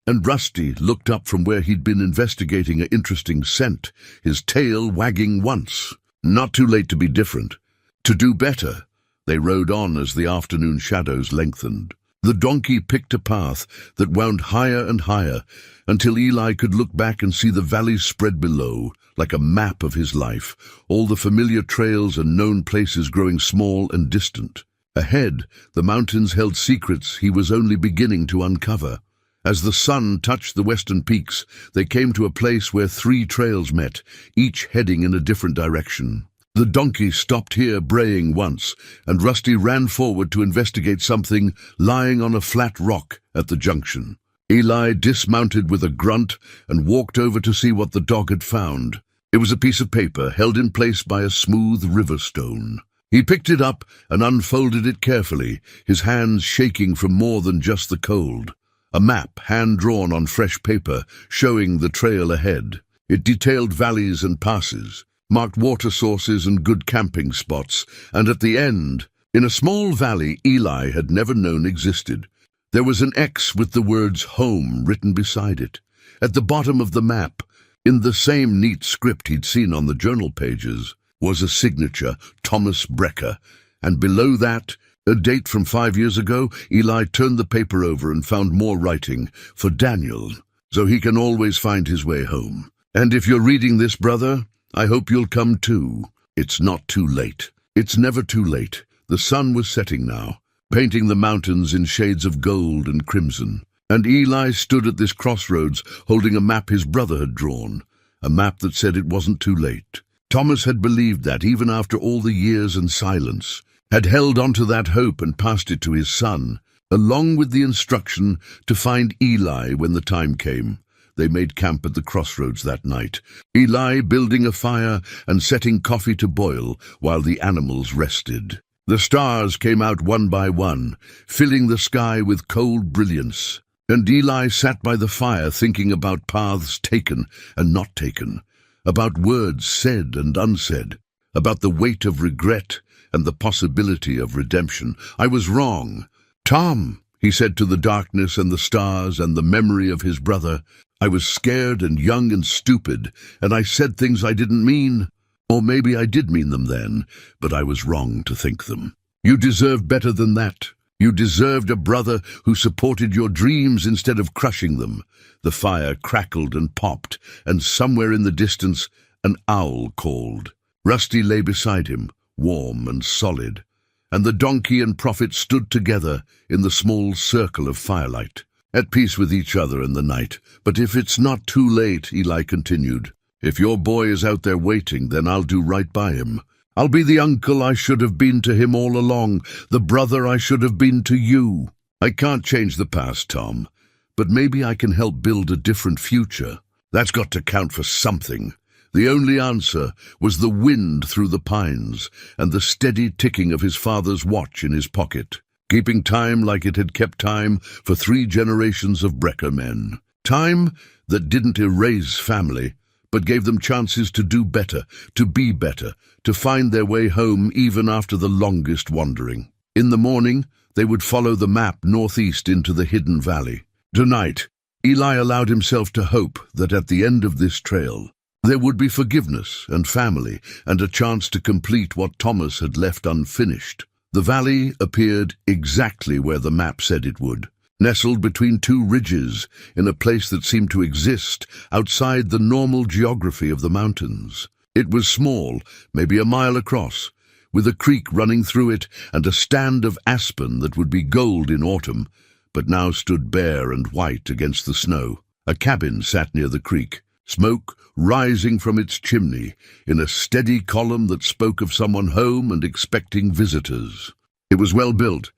A: And Rusty looked up from where he'd been investigating an interesting scent, his tail wagging once. Not too late to be different, to do better. They rode on as the afternoon shadows lengthened. The donkey picked a path that wound higher and higher, until Eli could look back and see the valleys spread below, like a map of his life, all the familiar trails and known places growing small and distant. Ahead, the mountains held secrets he was only beginning to uncover. As the sun touched the western peaks, they came to a place where 3 trails met, each heading in a different direction. The donkey stopped here braying once, and Rusty ran forward to investigate something lying on a flat rock at the junction. Eli dismounted with a grunt and walked over to see what the dog had found. It was a piece of paper held in place by a smooth river stone. He picked it up and unfolded it carefully, his hands shaking from more than just the cold. A map, hand-drawn on fresh paper, showing the trail ahead. It detailed valleys and passes, marked water sources and good camping spots, and at the end, in a small valley Eli had never known existed, there was an X with the words "home" written beside it. At the bottom of the map, in the same neat script he'd seen on the journal pages, was a signature, Thomas Brecker, and below that, a date from 5 years ago. Eli turned the paper over and found more writing, "For Daniel, so he can always find his way home. And if you're reading this, brother, I hope you'll come too. It's not too late. It's never too late." The sun was setting now, painting the mountains in shades of gold and crimson, and Eli stood at this crossroads holding a map his brother had drawn, a map that said it wasn't too late. Thomas had believed that even after all the years and silence, had held on to that hope and passed it to his son, along with the instruction to find Eli when the time came. They made camp at the crossroads that night, Eli building a fire and setting coffee to boil while the animals rested. The stars came out one by one, filling the sky with cold brilliance, and Eli sat by the fire thinking about paths taken and not taken, about words said and unsaid, about the weight of regret and the possibility of redemption. "I was wrong. Tom," he said to the darkness and the stars and the memory of his brother, "I was scared and young and stupid, and I said things I didn't mean. Or maybe I did mean them then, but I was wrong to think them. You deserved better than that. You deserved a brother who supported your dreams instead of crushing them." The fire crackled and popped, and somewhere in the distance an owl called. Rusty lay beside him, warm and solid, and the donkey and prophet stood together in the small circle of firelight, at peace with each other in the night. "But if it's not too late," Eli continued, "if your boy is out there waiting, then I'll do right by him. I'll be the uncle I should have been to him all along, the brother I should have been to you. I can't change the past, Tom, but maybe I can help build a different future. That's got to count for something." The only answer was the wind through the pines and the steady ticking of his father's watch in his pocket, keeping time like it had kept time for 3 generations of Brecker men. Time that didn't erase family, but gave them chances to do better, to be better, to find their way home even after the longest wandering. In the morning, they would follow the map northeast into the hidden valley. Tonight, Eli allowed himself to hope that at the end of this trail, There would be forgiveness and family and a chance to complete what Thomas had left unfinished. The valley appeared exactly where the map said it would, nestled between two ridges in a place that seemed to exist outside the normal geography of the mountains. It was small, maybe a mile across, with a creek running through it and a stand of aspen that would be gold in autumn, but now stood bare and white against the snow. A cabin sat near the creek, smoke rising from its chimney in a steady column that spoke of someone home and expecting visitors. It was well built,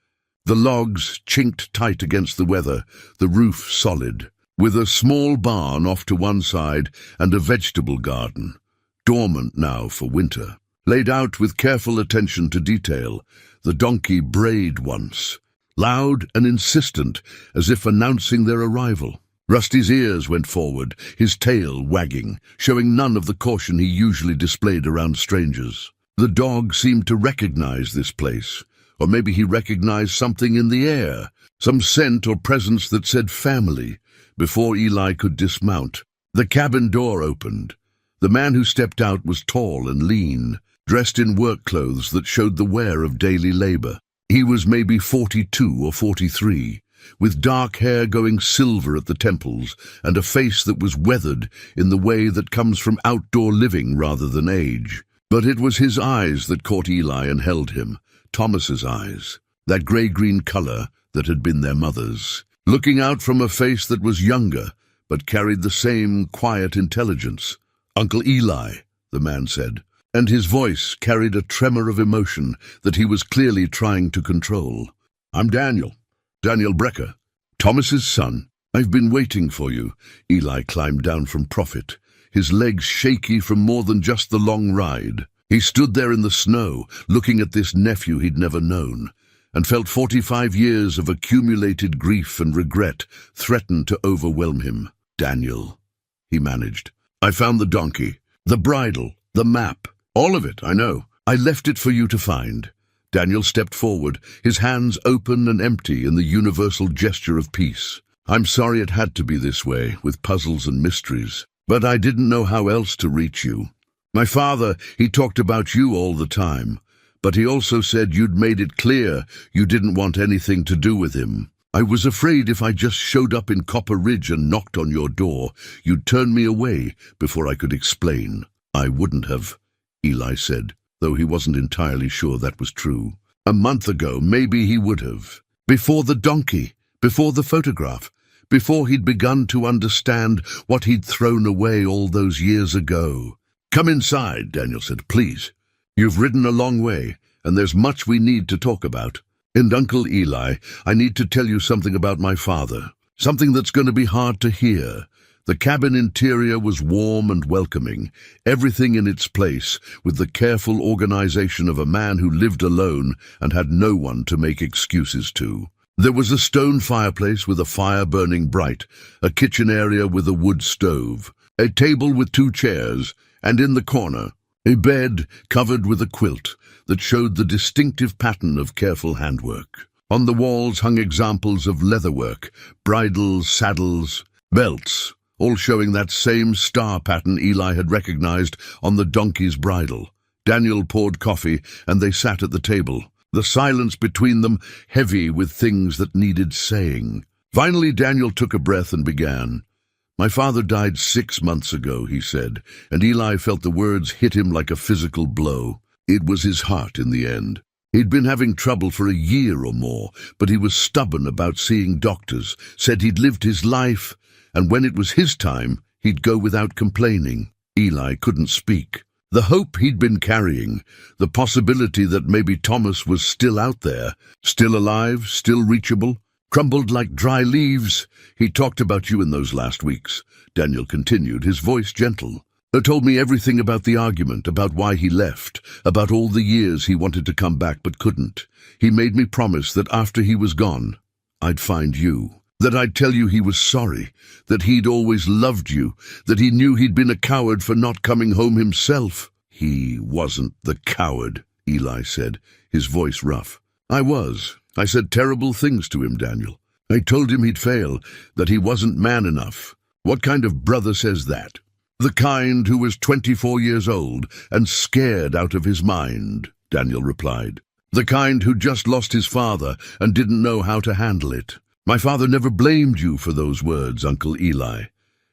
A: the logs chinked tight against the weather, the roof solid, with a small barn off to one side and a vegetable garden, dormant now for winter. Laid out with careful attention to detail, the donkey brayed once, loud and insistent, as if announcing their arrival. Rusty's ears went forward, his tail wagging, showing none of the caution he usually displayed around strangers. The dog seemed to recognize this place, or maybe he recognized something in the air, some scent or presence that said family, before Eli could dismount. The cabin door opened. The man who stepped out was tall and lean, dressed in work clothes that showed the wear of daily labor. He was maybe 42 or 43, with dark hair going silver at the temples and a face that was weathered in the way that comes from outdoor living rather than age. But it was his eyes that caught Eli and held him, Thomas's eyes, that grey-green color that had been their mother's, looking out from a face that was younger but carried the same quiet intelligence. "Uncle Eli," the man said, and his voice carried a tremor of emotion that he was clearly trying to control. "I'm Daniel Brecker, Thomas's son. I've been waiting for you." Eli climbed down from Prophet, his legs shaky from more than just the long ride. He stood there in the snow, looking at this nephew he'd never known, and felt 45 years of accumulated grief and regret threaten to overwhelm him. "Daniel," he managed. "I found the donkey, the bridle, the map. All of it, I know. I left it for you to find." Daniel stepped forward, his hands open and empty in the universal gesture of peace. "I'm sorry it had to be this way, with puzzles and mysteries, but I didn't know how else to reach you. My father, he talked about you all the time, but he also said you'd made it clear you didn't want anything to do with him. I was afraid if I just showed up in Copper Ridge and knocked on your door, you'd turn me away before I could explain." "I wouldn't have," Eli said, though he wasn't entirely sure that was true. A month ago, maybe he would have. Before the donkey, before the photograph, before he'd begun to understand what he'd thrown away all those years ago. "Come inside," Daniel said, "please. You've ridden a long way, and there's much we need to talk about. And Uncle Eli, I need to tell you something about my father, something that's going to be hard to hear." The cabin interior was warm and welcoming, everything in its place, with the careful organization of a man who lived alone and had no one to make excuses to. There was a stone fireplace with a fire burning bright, a kitchen area with a wood stove, a table with 2 chairs, and in the corner, a bed covered with a quilt that showed the distinctive pattern of careful handwork. On the walls hung examples of leatherwork, bridles, saddles, belts, all showing that same star pattern Eli had recognized on the donkey's bridle. Daniel poured coffee, and they sat at the table, the silence between them heavy with things that needed saying. Finally, Daniel took a breath and began. "My father died 6 months ago," he said, and Eli felt the words hit him like a physical blow. It was his heart in the end. He'd been having trouble for a year or more, but he was stubborn about seeing doctors, said he'd lived his life, and when it was his time, he'd go without complaining. Eli couldn't speak. The hope he'd been carrying, the possibility that maybe Thomas was still out there, still alive, still reachable, crumbled like dry leaves. "He talked about you in those last weeks," Daniel continued, his voice gentle. "He told me everything about the argument, about why he left, about all the years he wanted to come back but couldn't. He made me promise that after he was gone, I'd find you. That I'd tell you he was sorry, that he'd always loved you, that he knew he'd been a coward for not coming home himself." "He wasn't the coward," Eli said, his voice rough. "I was. I said terrible things to him, Daniel. I told him he'd fail, that he wasn't man enough. What kind of brother says that?" The kind who was 24 years old and scared out of his mind, Daniel replied. The kind who just lost his father and didn't know how to handle it. My father never blamed you for those words, Uncle Eli.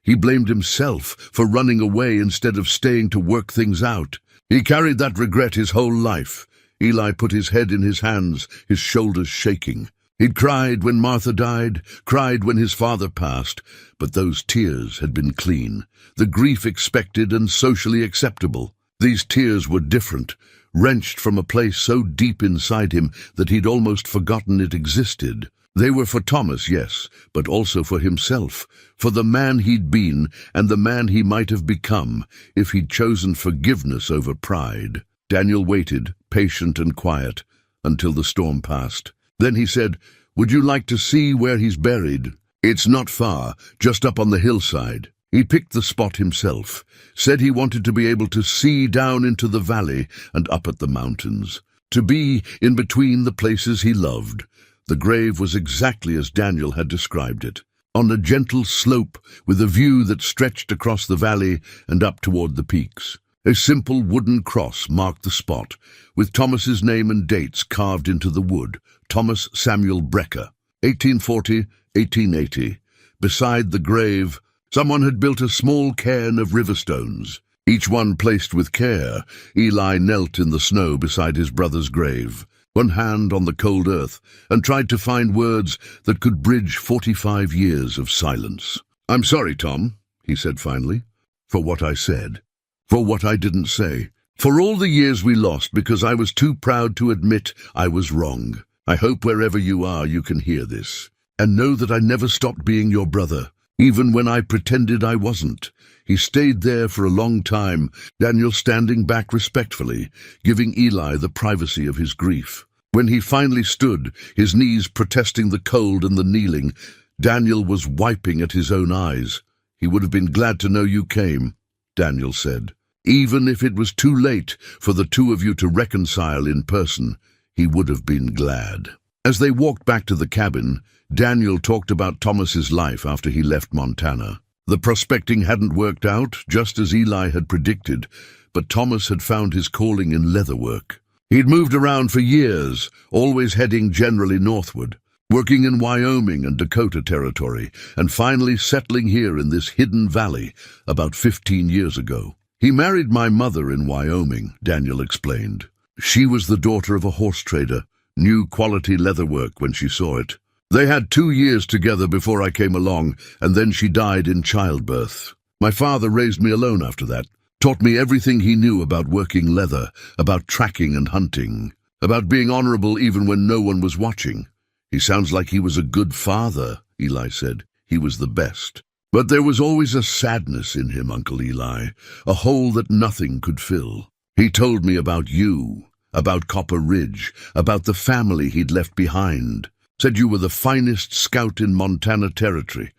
A: He blamed himself for running away instead of staying to work things out. He carried that regret his whole life. Eli put his head in his hands, his shoulders shaking. He'd cried when Martha died, cried when his father passed, but those tears had been clean, the grief expected and socially acceptable. These tears were different, wrenched from a place so deep inside him that he'd almost forgotten it existed. They were for Thomas, yes, but also for himself, for the man he'd been and the man he might have become if he'd chosen forgiveness over pride. Daniel waited, patient and quiet, until the storm passed. Then he said, "Would you like to see where he's buried? It's not far, just up on the hillside." He picked the spot himself, said he wanted to be able to see down into the valley and up at the mountains, to be in between the places he loved. The grave was exactly as Daniel had described it, on a gentle slope with a view that stretched across the valley and up toward the peaks. A simple wooden cross marked the spot, with Thomas's name and dates carved into the wood. Thomas Samuel Brecker, 1840-1880. Beside the grave, someone had built a small cairn of river stones, each one placed with care. Eli knelt in the snow beside his brother's grave, one hand on the cold earth, and tried to find words that could bridge 45 years of silence. "I'm sorry, Tom," he said finally, "for what I said, for what I didn't say, for all the years we lost because I was too proud to admit I was wrong. I hope wherever you are you can hear this, and know that I never stopped being your brother, even when I pretended I wasn't." He stayed there for a long time, Daniel standing back respectfully, giving Eli the privacy of his grief. When he finally stood, his knees protesting the cold and the kneeling, Daniel was wiping at his own eyes. "He would have been glad to know you came," Daniel said. "Even if it was too late for the two of you to reconcile in person, he would have been glad." As they walked back to the cabin, Daniel talked about Thomas's life after he left Montana. The prospecting hadn't worked out, just as Eli had predicted, but Thomas had found his calling in leatherwork. He'd moved around for years, always heading generally northward, working in Wyoming and Dakota territory, and finally settling here in this hidden valley about 15 years ago. "He married my mother in Wyoming," Daniel explained. "She was the daughter of a horse trader, knew quality leatherwork when she saw it. They had 2 years together before I came along, and then she died in childbirth. My father raised me alone after that, taught me everything he knew about working leather, about tracking and hunting, about being honorable even when no one was watching. He sounds like he was a good father," Eli said. "He was the best. But there was always a sadness in him, Uncle Eli, a hole that nothing could fill. He told me about you, about Copper Ridge, about the family he'd left behind. Said you were the finest scout in Montana territory,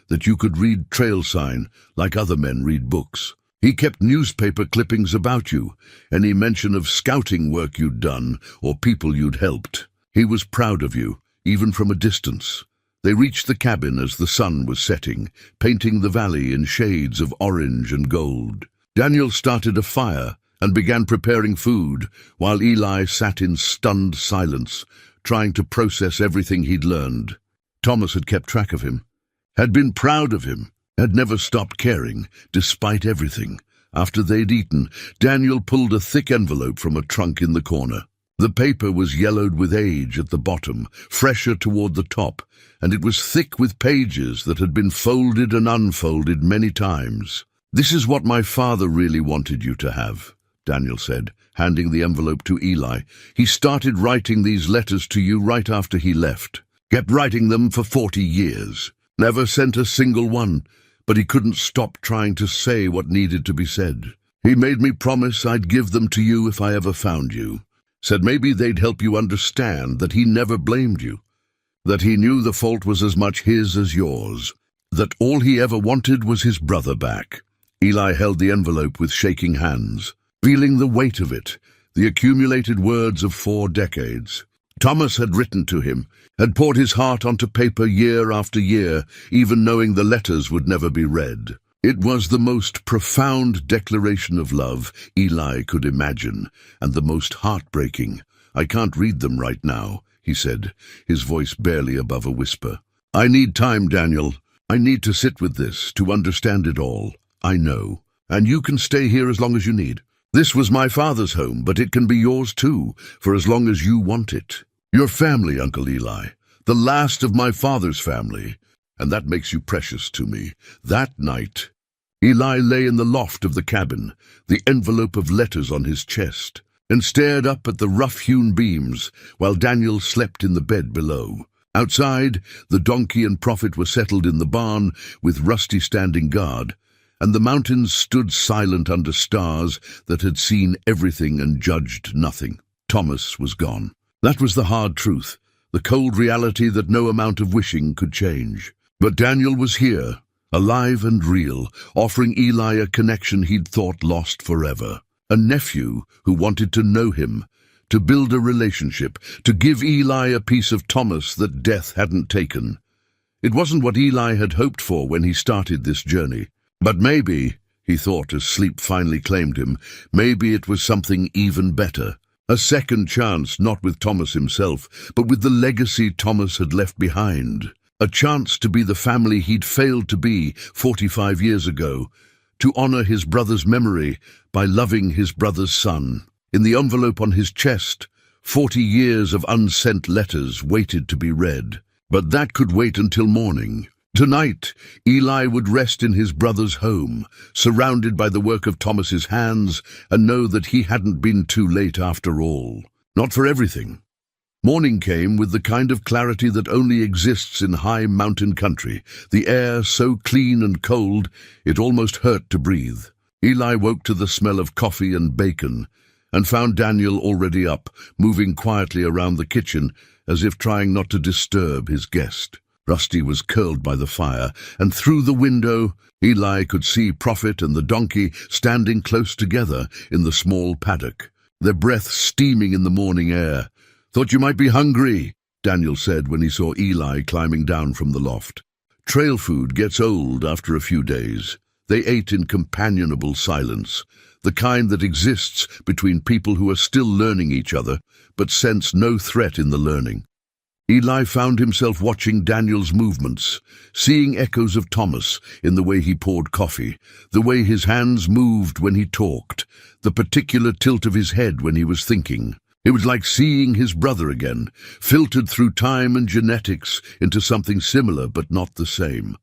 A: that you could read trail sign like other men read books. He kept newspaper clippings about you, any mention of scouting work you'd done or people you'd helped. He was proud of you, even from a distance." They reached the cabin as the sun was setting, painting the valley in shades of orange and gold. Daniel started a fire and began preparing food, while Eli sat in stunned silence, trying to process everything he'd learned. Thomas had kept track of him, had been proud of him, had never stopped caring, despite everything. After they'd eaten, Daniel pulled a thick envelope from a trunk in the corner. The paper was yellowed with age at the bottom, fresher toward the top, and it was thick with pages that had been folded and unfolded many times. "This is what my father really wanted you to have," Daniel said, handing the envelope to Eli. "He started writing these letters to you right after he left. Kept writing them for 40 years. Never sent a single one, but he couldn't stop trying to say what needed to be said. He made me promise I'd give them to you if I ever found you. Said maybe they'd help you understand that he never blamed you, that he knew the fault was as much his as yours, that all he ever wanted was his brother back." Eli held the envelope with shaking hands, feeling the weight of it, the accumulated words of 4 decades. Thomas had written to him, had poured his heart onto paper year after year, even knowing the letters would never be read. It was the most profound declaration of love Eli could imagine, and the most heartbreaking. "I can't read them right now," he said, his voice barely above a whisper. "I need time, Daniel. I need to sit with this, to understand it all. I know. And you can stay here as long as you need. This was my father's home, but it can be yours too, for as long as you want it. Your family, Uncle Eli, the last of my father's family, and that makes you precious to me." That night, Eli lay in the loft of the cabin, the envelope of letters on his chest, and stared up at the rough-hewn beams while Daniel slept in the bed below. Outside, the donkey and Prophet were settled in the barn with Rusty standing guard, and the mountains stood silent under stars that had seen everything and judged nothing. Thomas was gone. That was the hard truth, the cold reality that no amount of wishing could change. But Daniel was here, alive and real, offering Eli a connection he'd thought lost forever. A nephew who wanted to know him, to build a relationship, to give Eli a piece of Thomas that death hadn't taken. It wasn't what Eli had hoped for when he started this journey. But maybe, he thought as sleep finally claimed him, maybe it was something even better. A second chance, not with Thomas himself, but with the legacy Thomas had left behind. A chance to be the family he'd failed to be 45 years ago, to honor his brother's memory by loving his brother's son. In the envelope on his chest, 40 years of unsent letters waited to be read. But that could wait until morning. Tonight, Eli would rest in his brother's home, surrounded by the work of Thomas's hands, and know that he hadn't been too late after all. Not for everything. Morning came with the kind of clarity that only exists in high mountain country, the air so clean and cold it almost hurt to breathe. Eli woke to the smell of coffee and bacon, and found Daniel already up, moving quietly around the kitchen as if trying not to disturb his guest. Rusty was curled by the fire, and through the window Eli could see Prophet and the donkey standing close together in the small paddock, their breath steaming in the morning air. "Thought you might be hungry," Daniel said when he saw Eli climbing down from the loft. Trail food gets old after a few days. They ate in companionable silence, the kind that exists between people who are still learning each other, but sense no threat in the learning. Eli found himself watching Daniel's movements, seeing echoes of Thomas in the way he poured coffee, the way his hands moved when he talked, the particular tilt of his head when he was thinking. It was like seeing his brother again, filtered through time and genetics into something similar but not the same.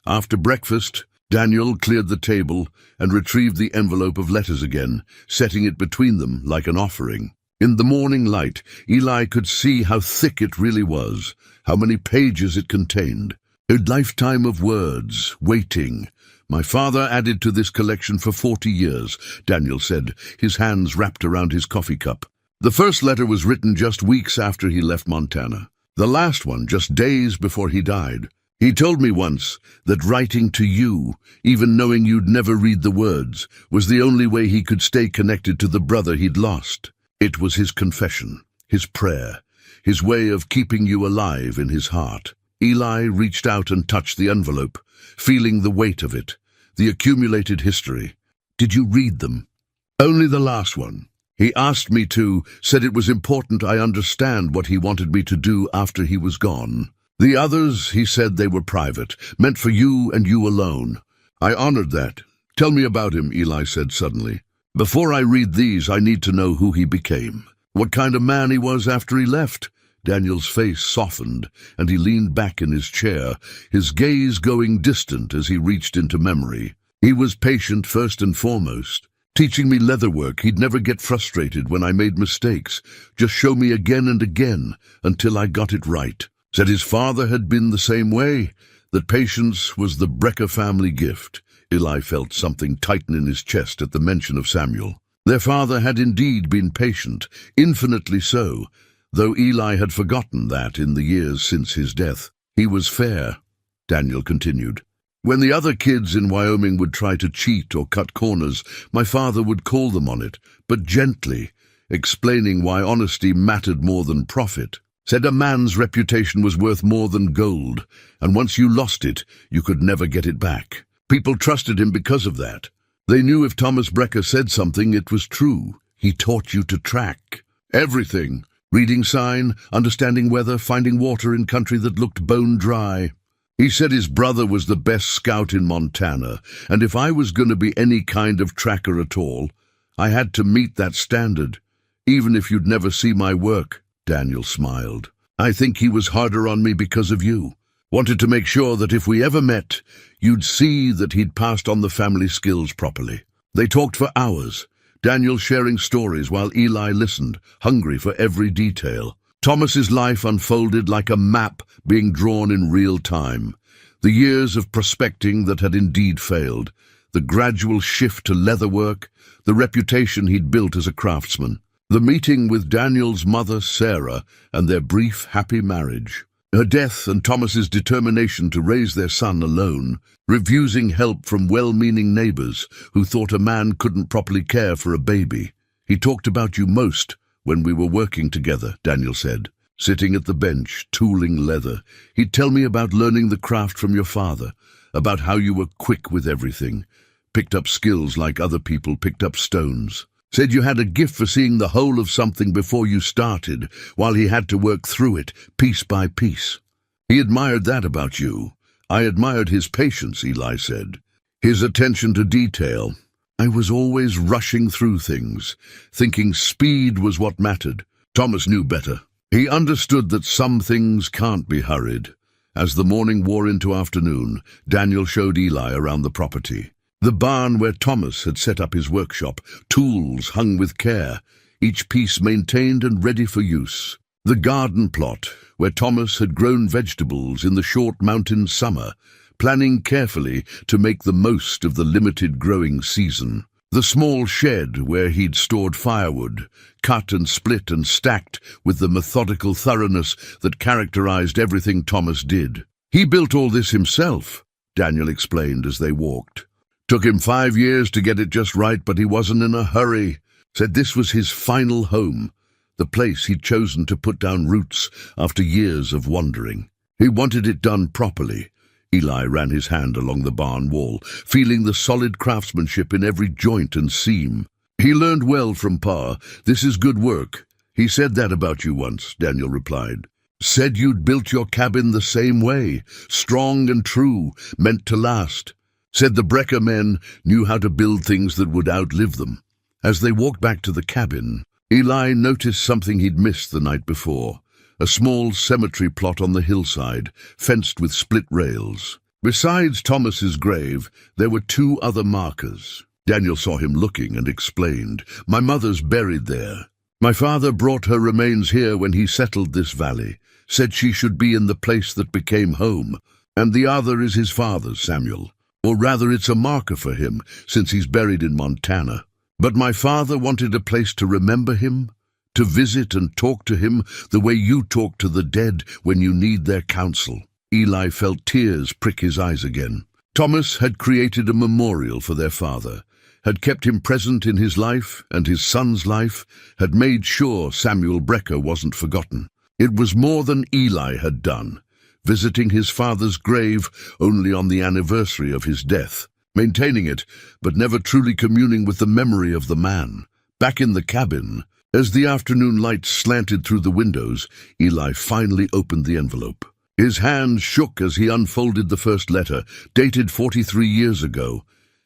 A: After breakfast, Daniel cleared the table and retrieved the envelope of letters again, setting it between them like an offering. In the morning light, Eli could see how thick it really was, how many pages it contained. A lifetime of words, waiting. "My father added to this collection for 40 years, Daniel said, his hands wrapped around his coffee cup. The first letter was written just weeks after he left Montana. The last one just days before he died. He told me once that writing to you, even knowing you'd never read the words, was the only way he could stay connected to the brother he'd lost. It was his confession, his prayer, his way of keeping you alive in his heart." Eli reached out and touched the envelope, feeling the weight of it, the accumulated history. "Did you read them?" "Only the last one. He asked me to, said it was important I understand what he wanted me to do after he was gone. The others, he said they were private, meant for you and you alone. I honored that. Tell me about him," Eli said suddenly. "Before I read these, I need to know who he became. What kind of man he was after he left." Daniel's face softened, and he leaned back in his chair, his gaze going distant as he reached into memory. "He was patient first and foremost. Teaching me leatherwork, he'd never get frustrated when I made mistakes, just show me again and again until I got it right. Said his father had been the same way, that patience was the Brecker family gift." Eli felt something tighten in his chest at the mention of Samuel. Their father had indeed been patient, infinitely so, though Eli had forgotten that in the years since his death. "He was fair," Daniel continued. "When the other kids in Wyoming would try to cheat or cut corners, my father would call them on it, but gently, explaining why honesty mattered more than profit. Said a man's reputation was worth more than gold, and once you lost it, you could never get it back. People trusted him because of that. They knew if Thomas Brecker said something, it was true. He taught you to track everything. Reading sign, understanding weather, finding water in country that looked bone dry. He said his brother was the best scout in Montana, and if I was going to be any kind of tracker at all, I had to meet that standard, even if you'd never see my work. Daniel smiled. I think he was harder on me because of you. Wanted to make sure that if we ever met, you'd see that he'd passed on the family skills properly. They talked for hours, Daniel sharing stories while Eli listened, hungry for every detail. Thomas's life unfolded like a map being drawn in real time. The years of prospecting that had indeed failed, the gradual shift to leather work, the reputation he'd built as a craftsman, the meeting with Daniel's mother, Sarah, and their brief, happy marriage. Her death and Thomas's determination to raise their son alone, refusing help from well-meaning neighbors who thought a man couldn't properly care for a baby. He talked about you most when we were working together, Daniel said. Sitting at the bench, tooling leather, he'd tell me about learning the craft from your father, about how you were quick with everything, picked up skills like other people picked up stones. Said you had a gift for seeing the whole of something before you started, while he had to work through it, piece by piece. He admired that about you. I admired his patience, Eli said. His attention to detail. I was always rushing through things, thinking speed was what mattered. Thomas knew better. He understood that some things can't be hurried. As the morning wore into afternoon, Daniel showed Eli around the property. The barn where Thomas had set up his workshop, tools hung with care, each piece maintained and ready for use. The garden plot, where Thomas had grown vegetables in the short mountain summer, planning carefully to make the most of the limited growing season. The small shed where he'd stored firewood, cut and split and stacked with the methodical thoroughness that characterized everything Thomas did. He built all this himself, Daniel explained as they walked. Took him 5 years to get it just right, but he wasn't in a hurry. Said this was his final home, the place he'd chosen to put down roots after years of wandering. He wanted it done properly. Eli ran his hand along the barn wall, feeling the solid craftsmanship in every joint and seam. He learned well from Pa. This is good work. He said that about you once, Daniel replied. Said you'd built your cabin the same way, strong and true, meant to last. Said the Brecker men knew how to build things that would outlive them. As they walked back to the cabin, Eli noticed something he'd missed the night before. A small cemetery plot on the hillside, fenced with split rails. Besides Thomas's grave, there were 2 other markers. Daniel saw him looking and explained, My mother's buried there. My father brought her remains here when he settled this valley, said she should be in the place that became home, and the other is his father's, Samuel. Or rather, it's a marker for him, since he's buried in Montana. But my father wanted a place to remember him, to visit and talk to him the way you talk to the dead when you need their counsel. Eli felt tears prick his eyes again. Thomas had created a memorial for their father, had kept him present in his life and his son's life, had made sure Samuel Brecker wasn't forgotten. It was more than Eli had done, visiting his father's grave only on the anniversary of his death, maintaining it, but never truly communing with the memory of the man. Back in the cabin, as the afternoon light slanted through the windows, Eli finally opened the envelope. His hand shook as he unfolded the first letter, dated 43 years ago,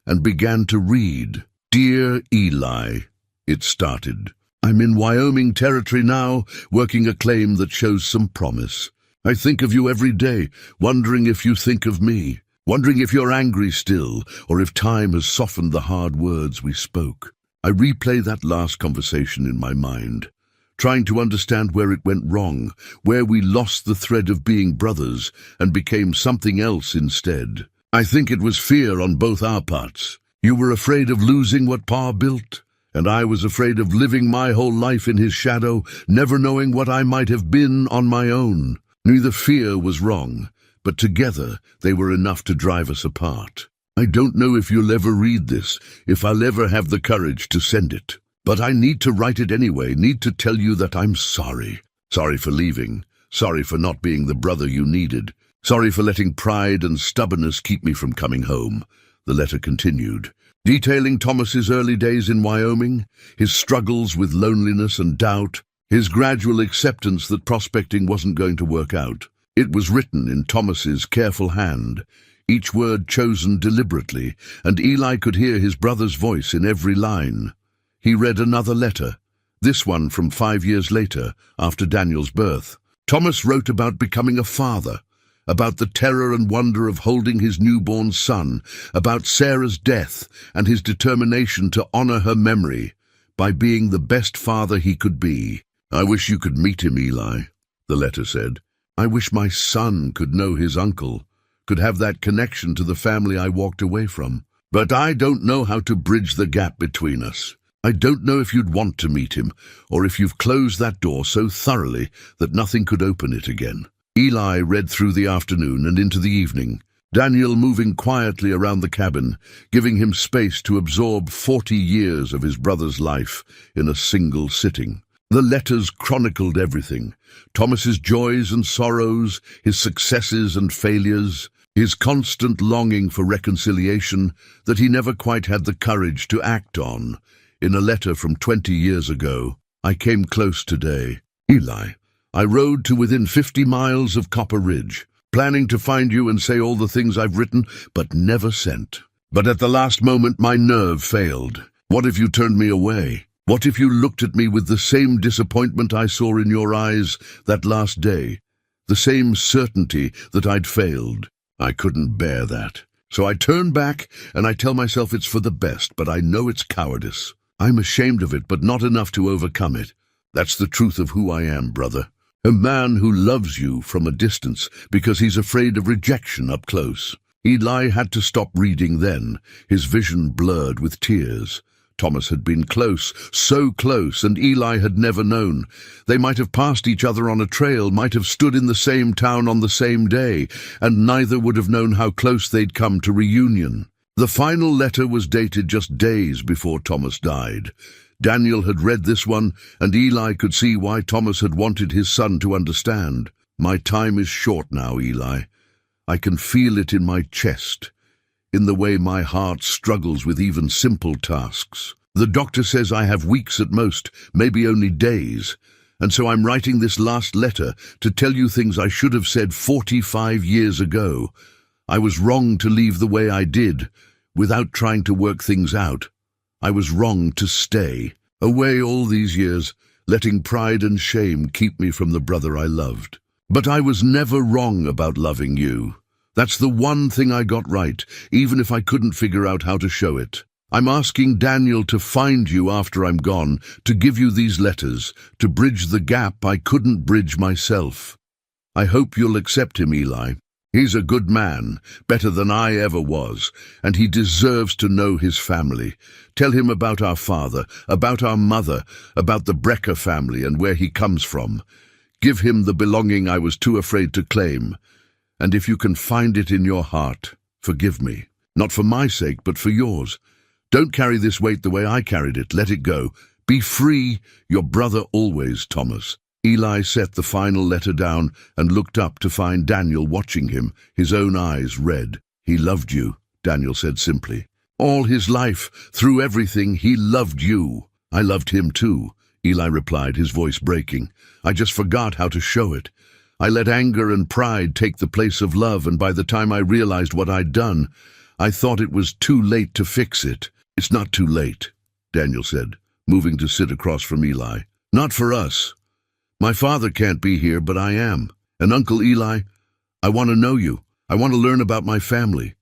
A: and began to read. Dear Eli, it started. I'm in Wyoming territory now, working a claim that shows some promise. I think of you every day, wondering if you think of me, wondering if you're angry still, or if time has softened the hard words we spoke. I replay that last conversation in my mind, trying to understand where it went wrong, where we lost the thread of being brothers and became something else instead. I think it was fear on both our parts. You were afraid of losing what Pa built, and I was afraid of living my whole life in his shadow, never knowing what I might have been on my own. Neither fear was wrong, but together they were enough to drive us apart. I don't know if you'll ever read this, if I'll ever have the courage to send it. But I need to write it anyway, need to tell you that I'm sorry. Sorry for leaving. Sorry for not being the brother you needed. Sorry for letting pride and stubbornness keep me from coming home. the letter continued, detailing Thomas's early days in Wyoming, his struggles with loneliness and doubt, his gradual acceptance that prospecting wasn't going to work out. It was written in Thomas's careful hand, each word chosen deliberately, and Eli could hear his brother's voice in every line. He read another letter, this one from 5 years later, after Daniel's birth. Thomas wrote about becoming a father, about the terror and wonder of holding his newborn son, about Sarah's death and his determination to honor her memory by being the best father he could be. "I wish you could meet him, Eli," the letter said. "I wish my son could know his uncle, could have that connection to the family I walked away from. But I don't know how to bridge the gap between us. I don't know if you'd want to meet him, or if you've closed that door so thoroughly that nothing could open it again." Eli read through the afternoon and into the evening, Daniel moving quietly around the cabin, giving him space to absorb 40 years of his brother's life in a single sitting. The letters chronicled everything, Thomas's joys and sorrows, his successes and failures, his constant longing for reconciliation that he never quite had the courage to act on. In a letter from 20 years ago, "I came close today. Eli, I rode to within 50 miles of Copper Ridge, planning to find you and say all the things I've written but never sent. But at the last moment my nerve failed. What if you turned me away? What if you looked at me with the same disappointment I saw in your eyes that last day? The same certainty that I'd failed. I couldn't bear that. So I turn back and I tell myself it's for the best, but I know it's cowardice. I'm ashamed of it, but not enough to overcome it. That's the truth of who I am, brother. A man who loves you from a distance because he's afraid of rejection up close." Eli had to stop reading then, his vision blurred with tears. Thomas had been close, so close, and Eli had never known. They might have passed each other on a trail, might have stood in the same town on the same day, and neither would have known how close they'd come to reunion. The final letter was dated just days before Thomas died. Daniel had read this one, and Eli could see why Thomas had wanted his son to understand. "My time is short now, Eli. I can feel it in my chest, in the way my heart struggles with even simple tasks. The doctor says I have weeks at most, maybe only days, and so I'm writing this last letter to tell you things I should have said 45 years ago. I was wrong to leave the way I did, without trying to work things out. I was wrong to stay away all these years, letting pride and shame keep me from the brother I loved. But I was never wrong about loving you. That's the one thing I got right, even if I couldn't figure out how to show it. I'm asking Daniel to find you after I'm gone, to give you these letters, to bridge the gap I couldn't bridge myself. I hope you'll accept him, Eli. He's a good man, better than I ever was, and he deserves to know his family. Tell him about our father, about our mother, about the Brecker family and where he comes from. Give him the belonging I was too afraid to claim. And if you can find it in your heart, forgive me. Not for my sake, but for yours. Don't carry this weight the way I carried it. Let it go. Be free, your brother always, Thomas. Eli set the final letter down and looked up to find Daniel watching him, his own eyes red. He loved you, Daniel said simply. All his life, through everything, he loved you. I loved him too, Eli replied, his voice breaking. I just forgot how to show it. I let anger and pride take the place of love, and by the time I realized what I'd done, I thought it was too late to fix it. It's not too late, Daniel said, moving to sit across from Eli. Not for us. My father can't be here, but I am. And Uncle Eli, I want to know you. I want to learn about my family,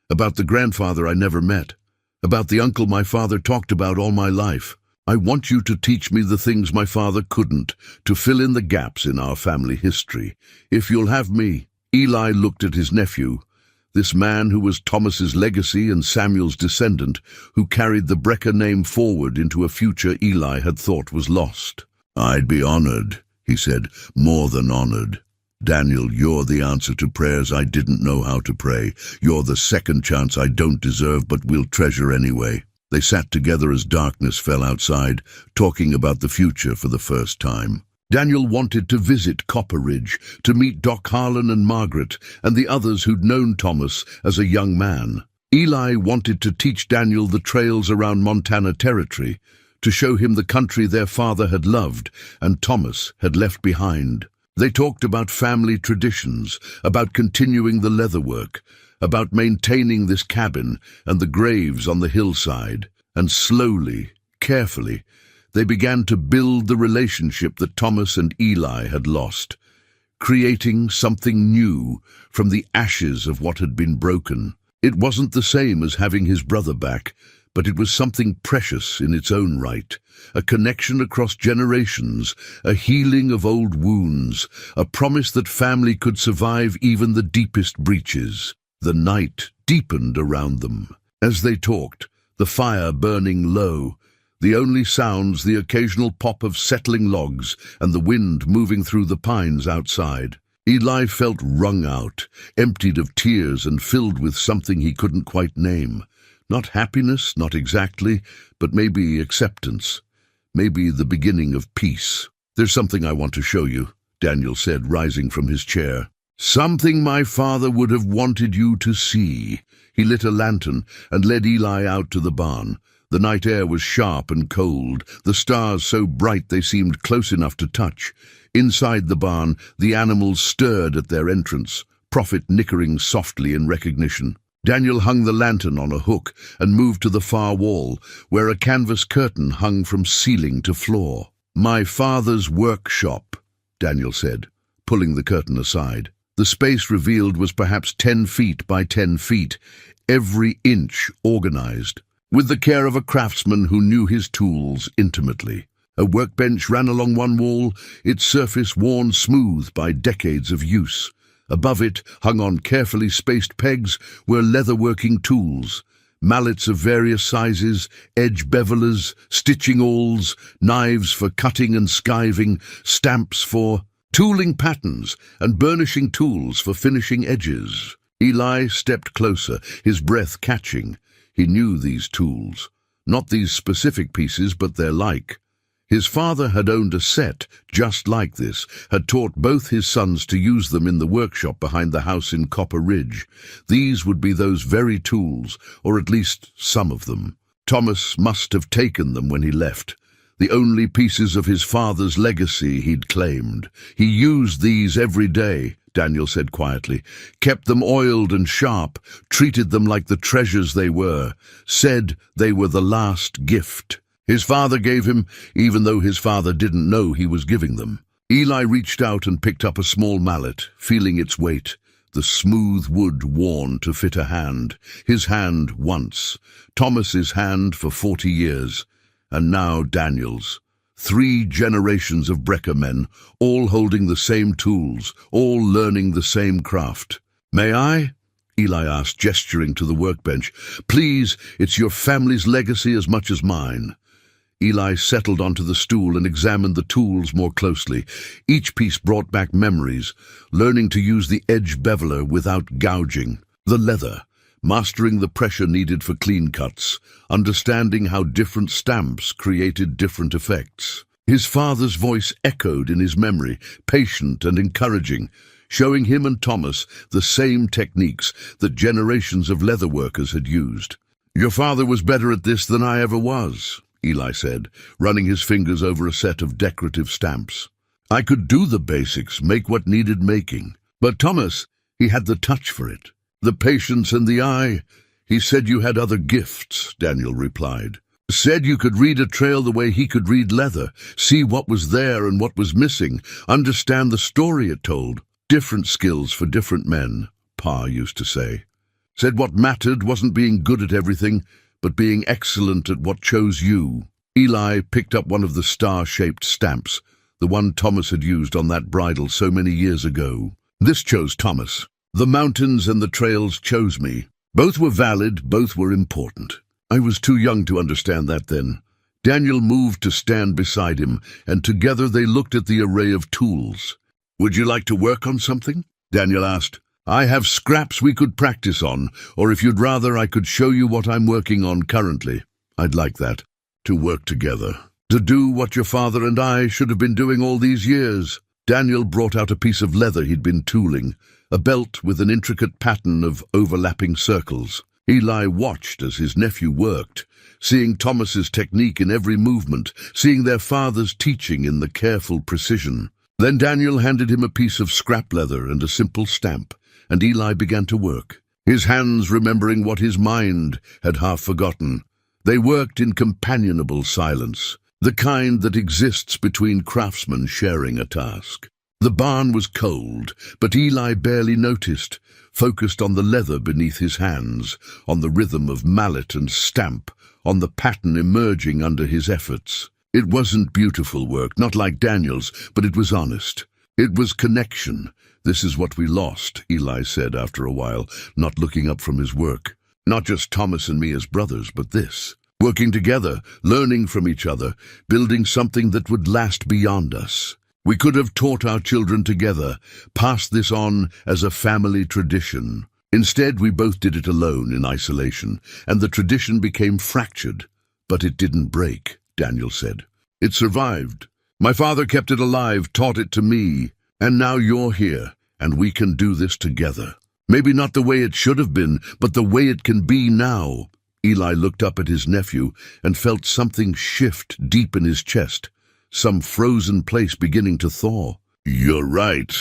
A: about the grandfather I never met, about the uncle my father talked about all my life. I want you to teach me the things my father couldn't, to fill in the gaps in our family history. If you'll have me. Eli looked at his nephew, this man who was Thomas's legacy and Samuel's descendant, who carried the Brecker name forward into a future Eli had thought was lost. I'd be honored, he said, more than honored. Daniel, you're the answer to prayers I didn't know how to pray. You're the second chance I don't deserve but will treasure anyway. They sat together as darkness fell outside, talking about the future for the first time. Daniel wanted to visit Copper Ridge, to meet Doc Harlan and Margaret, and the others who'd known Thomas as a young man. Eli wanted to teach Daniel the trails around Montana Territory, to show him the country their father had loved and Thomas had left behind. They talked about family traditions, about continuing the leatherwork, about maintaining this cabin and the graves on the hillside, and slowly, carefully, they began to build the relationship that Thomas and Eli had lost, creating something new from the ashes of what had been broken. It wasn't the same as having his brother back, but it was something precious in its own right, a connection across generations, a healing of old wounds, a promise that family could survive even the deepest breaches. The night deepened around them. As they talked, the fire burning low, the only sounds the occasional pop of settling logs and the wind moving through the pines outside. Eli felt wrung out, emptied of tears and filled with something he couldn't quite name. Not happiness, not exactly, but maybe acceptance. Maybe the beginning of peace. "There's something I want to show you," Daniel said, rising from his chair. "Something my father would have wanted you to see." He lit a lantern and led Eli out to the barn. The night air was sharp and cold, the stars so bright they seemed close enough to touch. Inside the barn, the animals stirred at their entrance, Prophet nickering softly in recognition. Daniel hung the lantern on a hook and moved to the far wall, where a canvas curtain hung from ceiling to floor. "My father's workshop," Daniel said, pulling the curtain aside. The space revealed was perhaps 10 feet by 10 feet, every inch organized, with the care of a craftsman who knew his tools intimately. A workbench ran along one wall, its surface worn smooth by decades of use. Above it, hung on carefully spaced pegs, were leatherworking tools, mallets of various sizes, edge bevelers, stitching awls, knives for cutting and skiving, stamps for tooling patterns, and burnishing tools for finishing edges. Eli stepped closer, his breath catching. He knew these tools, not these specific pieces, but their like. His father had owned a set just like this, had taught both his sons to use them in the workshop behind the house in Copper Ridge. These would be those very tools, or at least some of them. Thomas must have taken them when he left, the only pieces of his father's legacy he'd claimed. He used these every day, Daniel said quietly, kept them oiled and sharp, treated them like the treasures they were, said they were the last gift his father gave him, even though his father didn't know he was giving them. Eli reached out and picked up a small mallet, feeling its weight, the smooth wood worn to fit a hand. His hand once, Thomas's hand for 40 years, and now Daniel's. 3 generations of Brecker men, all holding the same tools, all learning the same craft. "May I?" Eli asked, gesturing to the workbench. "Please, it's your family's legacy as much as mine." Eli settled onto the stool and examined the tools more closely. Each piece brought back memories, learning to use the edge beveler without gouging, the leather, mastering the pressure needed for clean cuts, understanding how different stamps created different effects. His father's voice echoed in his memory, patient and encouraging, showing him and Thomas the same techniques that generations of leatherworkers had used. "Your father was better at this than I ever was," Eli said, running his fingers over a set of decorative stamps. "I could do the basics, make what needed making. But Thomas, he had the touch for it, the patience and the eye. He said you had other gifts," Daniel replied. "Said you could read a trail the way he could read leather, see what was there and what was missing, understand the story it told. Different skills for different men," Pa used to say. Said what mattered wasn't being good at everything, but being excellent at what chose you. Eli picked up one of the star-shaped stamps, the one Thomas had used on that bridle so many years ago. "This chose Thomas. The mountains and the trails chose me. Both were valid, both were important. I was too young to understand that then." Daniel moved to stand beside him, and together they looked at the array of tools. "Would you like to work on something?" Daniel asked. "I have scraps we could practice on, or if you'd rather I could show you what I'm working on currently." "I'd like that. To work together. To do what your father and I should have been doing all these years." Daniel brought out a piece of leather he'd been tooling, a belt with an intricate pattern of overlapping circles. Eli watched as his nephew worked, seeing Thomas's technique in every movement, seeing their father's teaching in the careful precision. Then Daniel handed him a piece of scrap leather and a simple stamp, and Eli began to work, his hands remembering what his mind had half forgotten. They worked in companionable silence, the kind that exists between craftsmen sharing a task. The barn was cold, but Eli barely noticed, focused on the leather beneath his hands, on the rhythm of mallet and stamp, on the pattern emerging under his efforts. It wasn't beautiful work, not like Daniel's, but it was honest. It was connection. "This is what we lost," Eli said after a while, not looking up from his work. "Not just Thomas and me as brothers, but this. Working together, learning from each other, building something that would last beyond us. We could have taught our children together, passed this on as a family tradition. Instead, we both did it alone in isolation, and the tradition became fractured. But it didn't break," Daniel said. "It survived. My father kept it alive, taught it to me, and now you're here, and we can do this together. Maybe not the way it should have been, but the way it can be now." Eli looked up at his nephew and felt something shift deep in his chest, some frozen place beginning to thaw. "You're right.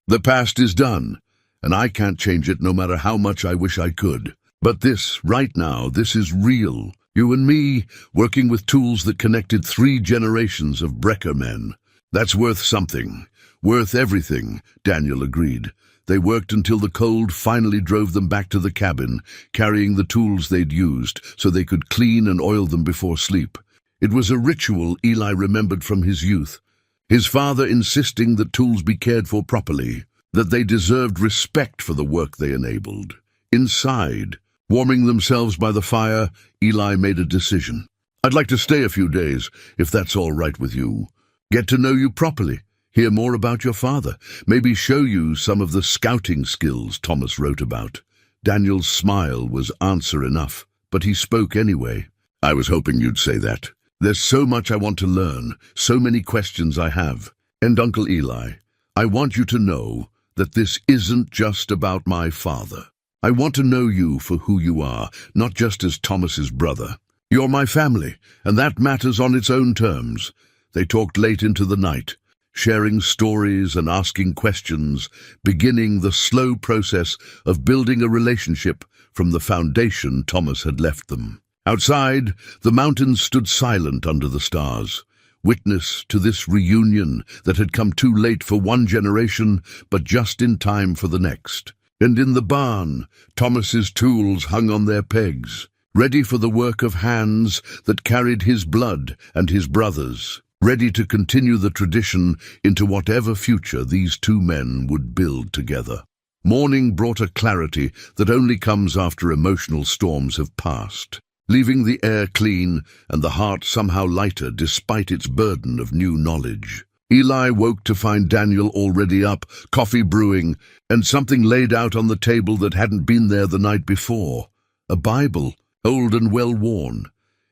A: The past is done, and I can't change it no matter how much I wish I could. But this, right now, this is real. You and me, working with tools that connected 3 generations of Brecker men. That's worth something. Worth everything," Daniel agreed. They worked until the cold finally drove them back to the cabin, carrying the tools they'd used so they could clean and oil them before sleep. It was a ritual Eli remembered from his youth, his father insisting that tools be cared for properly, that they deserved respect for the work they enabled. Inside, warming themselves by the fire, Eli made a decision. "I'd like to stay a few days, if that's all right with you. Get to know you properly, hear more about your father, maybe show you some of the scouting skills Thomas wrote about." Daniel's smile was answer enough, but he spoke anyway. "I was hoping you'd say that. There's so much I want to learn, so many questions I have. And Uncle Eli, I want you to know that this isn't just about my father. I want to know you for who you are, not just as Thomas's brother. You're my family, and that matters on its own terms." They talked late into the night, sharing stories and asking questions, beginning the slow process of building a relationship from the foundation Thomas had left them. Outside, the mountains stood silent under the stars, witness to this reunion that had come too late for one generation, but just in time for the next. And in the barn, Thomas's tools hung on their pegs, ready for the work of hands that carried his blood and his brother's, ready to continue the tradition into whatever future these 2 men would build together. Morning brought a clarity that only comes after emotional storms have passed, leaving the air clean and the heart somehow lighter despite its burden of new knowledge. Eli woke to find Daniel already up, coffee brewing, and something laid out on the table that hadn't been there the night before. A Bible, old and well-worn,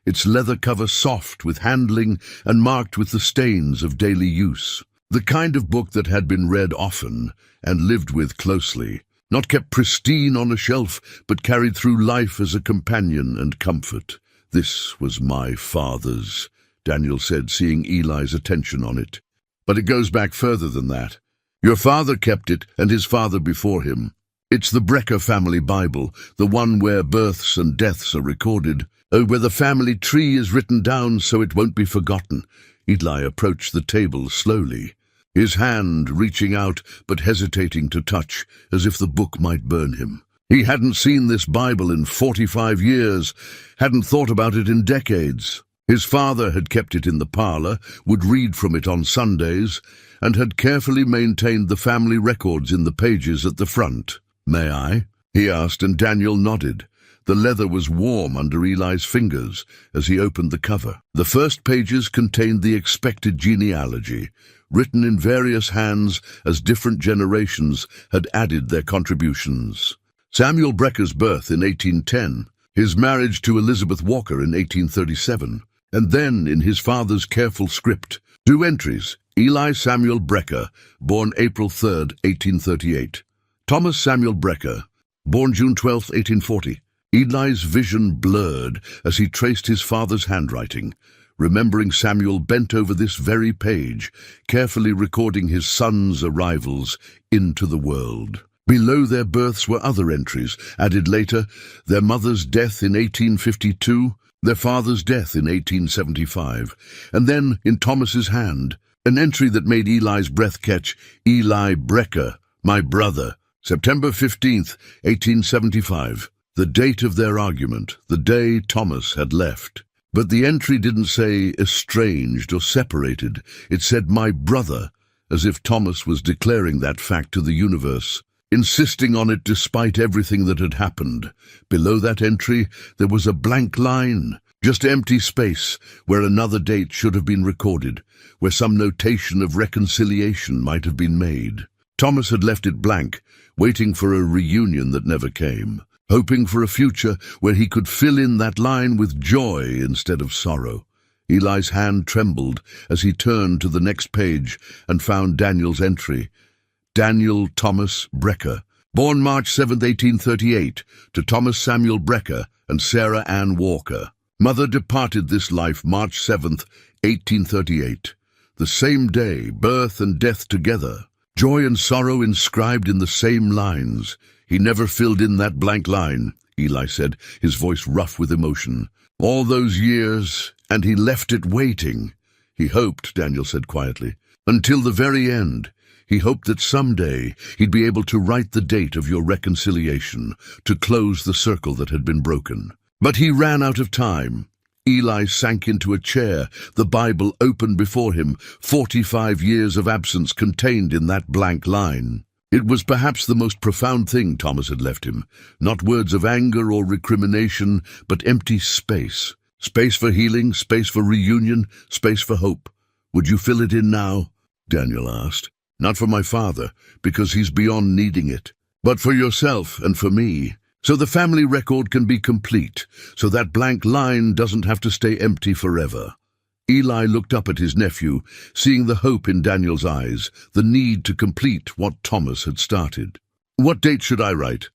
A: its leather cover soft with handling and marked with the stains of daily use. The kind of book that had been read often and lived with closely, not kept pristine on a shelf, but carried through life as a companion and comfort. "This was my father's," Daniel said, seeing Eli's attention on it. "But it goes back further than that. Your father kept it, and his father before him. It's the Brecker family Bible, the one where births and deaths are recorded, where the family tree is written down so it won't be forgotten." Eli approached the table slowly, his hand reaching out but hesitating to touch, as if the book might burn him. He hadn't seen this Bible in 45 years, hadn't thought about it in decades. His father had kept it in the parlor, would read from it on Sundays, and had carefully maintained the family records in the pages at the front. "May I?" he asked, and Daniel nodded. The leather was warm under Eli's fingers as he opened the cover. The first pages contained the expected genealogy, written in various hands as different generations had added their contributions. Samuel Brecker's birth in 1810, his marriage to Elizabeth Walker in 1837, and then, in his father's careful script, 2 entries: Eli Samuel Brecker, born April 3, 1838. Thomas Samuel Brecker, born June 12, 1840. Eli's vision blurred as he traced his father's handwriting. Remembering Samuel bent over this very page, carefully recording his son's arrivals into the world. Below their births were other entries, added later: their mother's death in 1852, their father's death in 1875, and then, in Thomas's hand, an entry that made Eli's breath catch: Eli Brecker, my brother, September 15th, 1875, the date of their argument, the day Thomas had left. But the entry didn't say estranged or separated. It said my brother, as if Thomas was declaring that fact to the universe, insisting on it despite everything that had happened. Below that entry, there was a blank line, just empty space where another date should have been recorded, where some notation of reconciliation might have been made. Thomas had left it blank, waiting for a reunion that never came, hoping for a future where he could fill in that line with joy instead of sorrow. Eli's hand trembled as he turned to the next page and found Daniel's entry. Daniel Thomas Brecker, born March 7, 1838, to Thomas Samuel Brecker and Sarah Ann Walker. Mother departed this life March 7, 1838. The same day, birth and death together. Joy and sorrow inscribed in the same lines. He never filled in that blank line, Eli said, his voice rough with emotion. All those years, and he left it waiting. He hoped, Daniel said quietly, until the very end. He hoped that someday he'd be able to write the date of your reconciliation, to close the circle that had been broken. But he ran out of time. Eli sank into a chair, the Bible open before him, 45 years of absence contained in that blank line. It was perhaps the most profound thing Thomas had left him. Not words of anger or recrimination, but empty space. Space for healing, space for reunion, space for hope. Would you fill it in now? Daniel asked. Not for my father, because he's beyond needing it, but for yourself and for me, so the family record can be complete, so that blank line doesn't have to stay empty forever. Eli looked up at his nephew, seeing the hope in Daniel's eyes, the need to complete what Thomas had started. What date should I write?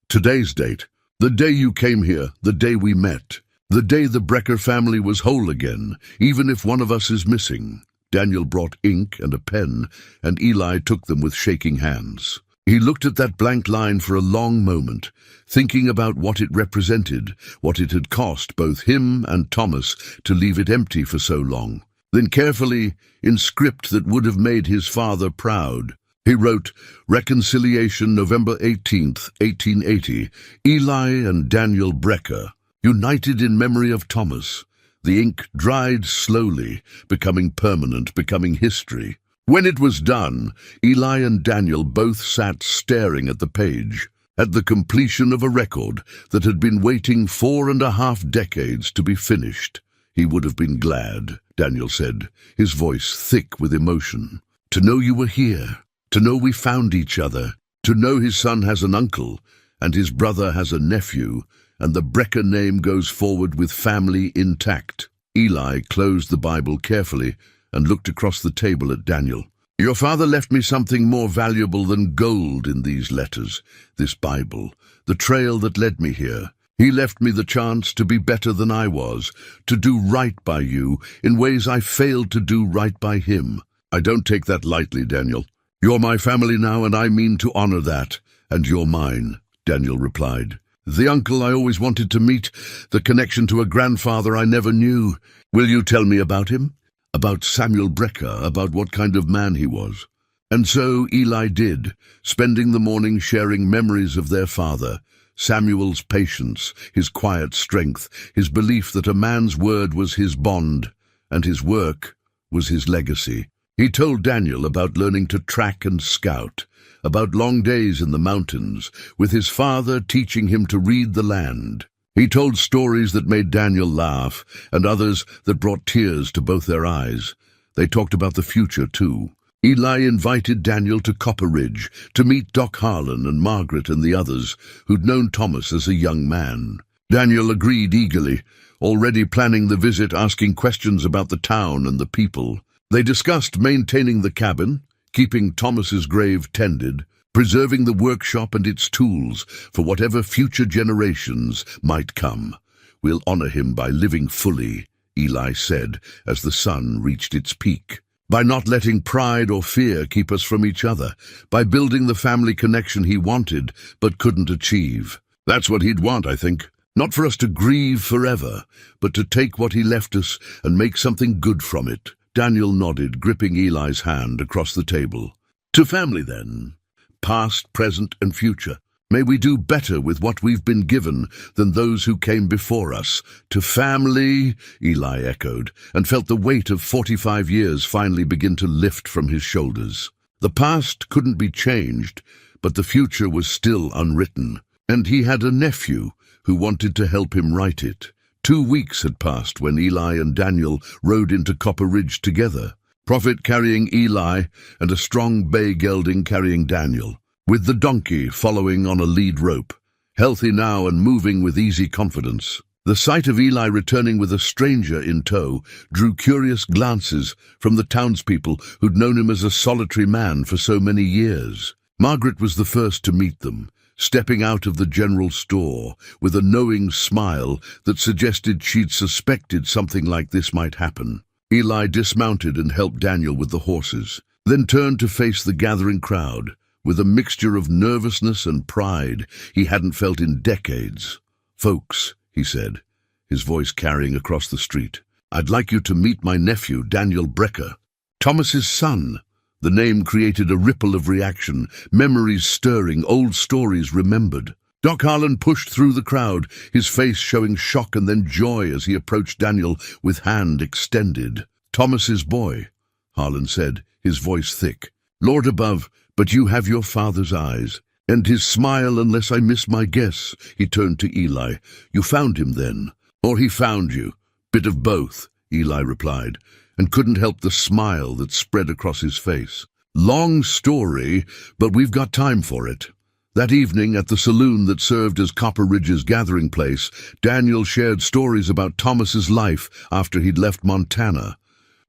A: Today's date. The day you came here, the day we met. The day the Brecker family was whole again, even if one of us is missing. Daniel brought ink and a pen, and Eli took them with shaking hands. He looked at that blank line for a long moment, thinking about what it represented, what it had cost both him and Thomas to leave it empty for so long. Then carefully, in script that would have made his father proud, he wrote, Reconciliation, November 18th, 1880, Eli and Daniel Brecker, united in memory of Thomas. The ink dried slowly, becoming permanent, becoming history. When it was done, Eli and Daniel both sat staring at the page, at the completion of a record that had been waiting 4.5 decades to be finished. He would have been glad, Daniel said, his voice thick with emotion, to know you were here, to know we found each other, to know his son has an uncle, and his brother has a nephew, and the Brecker name goes forward with family intact. Eli closed the Bible carefully and looked across the table at Daniel. Your father left me something more valuable than gold in these letters, this Bible, the trail that led me here. He left me the chance to be better than I was, to do right by you in ways I failed to do right by him. I don't take that lightly, Daniel. You're my family now, and I mean to honor that, and you're mine, Daniel replied. The uncle I always wanted to meet, the connection to a grandfather I never knew. Will you tell me about him? About Samuel Brecker, about what kind of man he was. And so Eli did, spending the morning sharing memories of their father, Samuel's patience, his quiet strength, his belief that a man's word was his bond, and his work was his legacy. He told Daniel about learning to track and scout, about long days in the mountains, with his father teaching him to read the land. He told stories that made Daniel laugh, and others that brought tears to both their eyes. They talked about the future, too. Eli invited Daniel to Copper Ridge, to meet Doc Harlan and Margaret and the others, who'd known Thomas as a young man. Daniel agreed eagerly, already planning the visit, asking questions about the town and the people. They discussed maintaining the cabin, keeping Thomas's grave tended, preserving the workshop and its tools for whatever future generations might come. We'll honor him by living fully, Eli said as the sun reached its peak. By not letting pride or fear keep us from each other, by building the family connection he wanted but couldn't achieve. That's what he'd want, I think. Not for us to grieve forever, but to take what he left us and make something good from it. Daniel nodded, gripping Eli's hand across the table. To family, then. Past, present, and future. May we do better with what we've been given than those who came before us. To family, Eli echoed, and felt the weight of 45 years finally begin to lift from his shoulders. The past couldn't be changed, but the future was still unwritten. And he had a nephew who wanted to help him write it. 2 weeks had passed when Eli and Daniel rode into Copper Ridge together, Prophet carrying Eli and a strong bay gelding carrying Daniel, with the donkey following on a lead rope, healthy now and moving with easy confidence. The sight of Eli returning with a stranger in tow drew curious glances from the townspeople who'd known him as a solitary man for so many years. Margaret was the first to meet them, stepping out of the general store with a knowing smile that suggested she'd suspected something like this might happen. Eli dismounted and helped Daniel with the horses, then turned to face the gathering crowd with a mixture of nervousness and pride he hadn't felt in decades. "Folks," he said, his voice carrying across the street, "I'd like you to meet my nephew, Daniel Brecker, Thomas's son." The name created a ripple of reaction, memories stirring, old stories remembered. Doc Harlan pushed through the crowd, his face showing shock and then joy as he approached Daniel with hand extended. "Thomas's boy," Harlan said, his voice thick. "Lord above, but you have your father's eyes." And his smile, unless I miss my guess, he turned to Eli. "You found him then? Or he found you?" "Bit of both," Eli replied, and couldn't help the smile that spread across his face. "Long story, but we've got time for it." That evening, at the saloon that served as Copper Ridge's gathering place, Daniel shared stories about Thomas's life after he'd left Montana.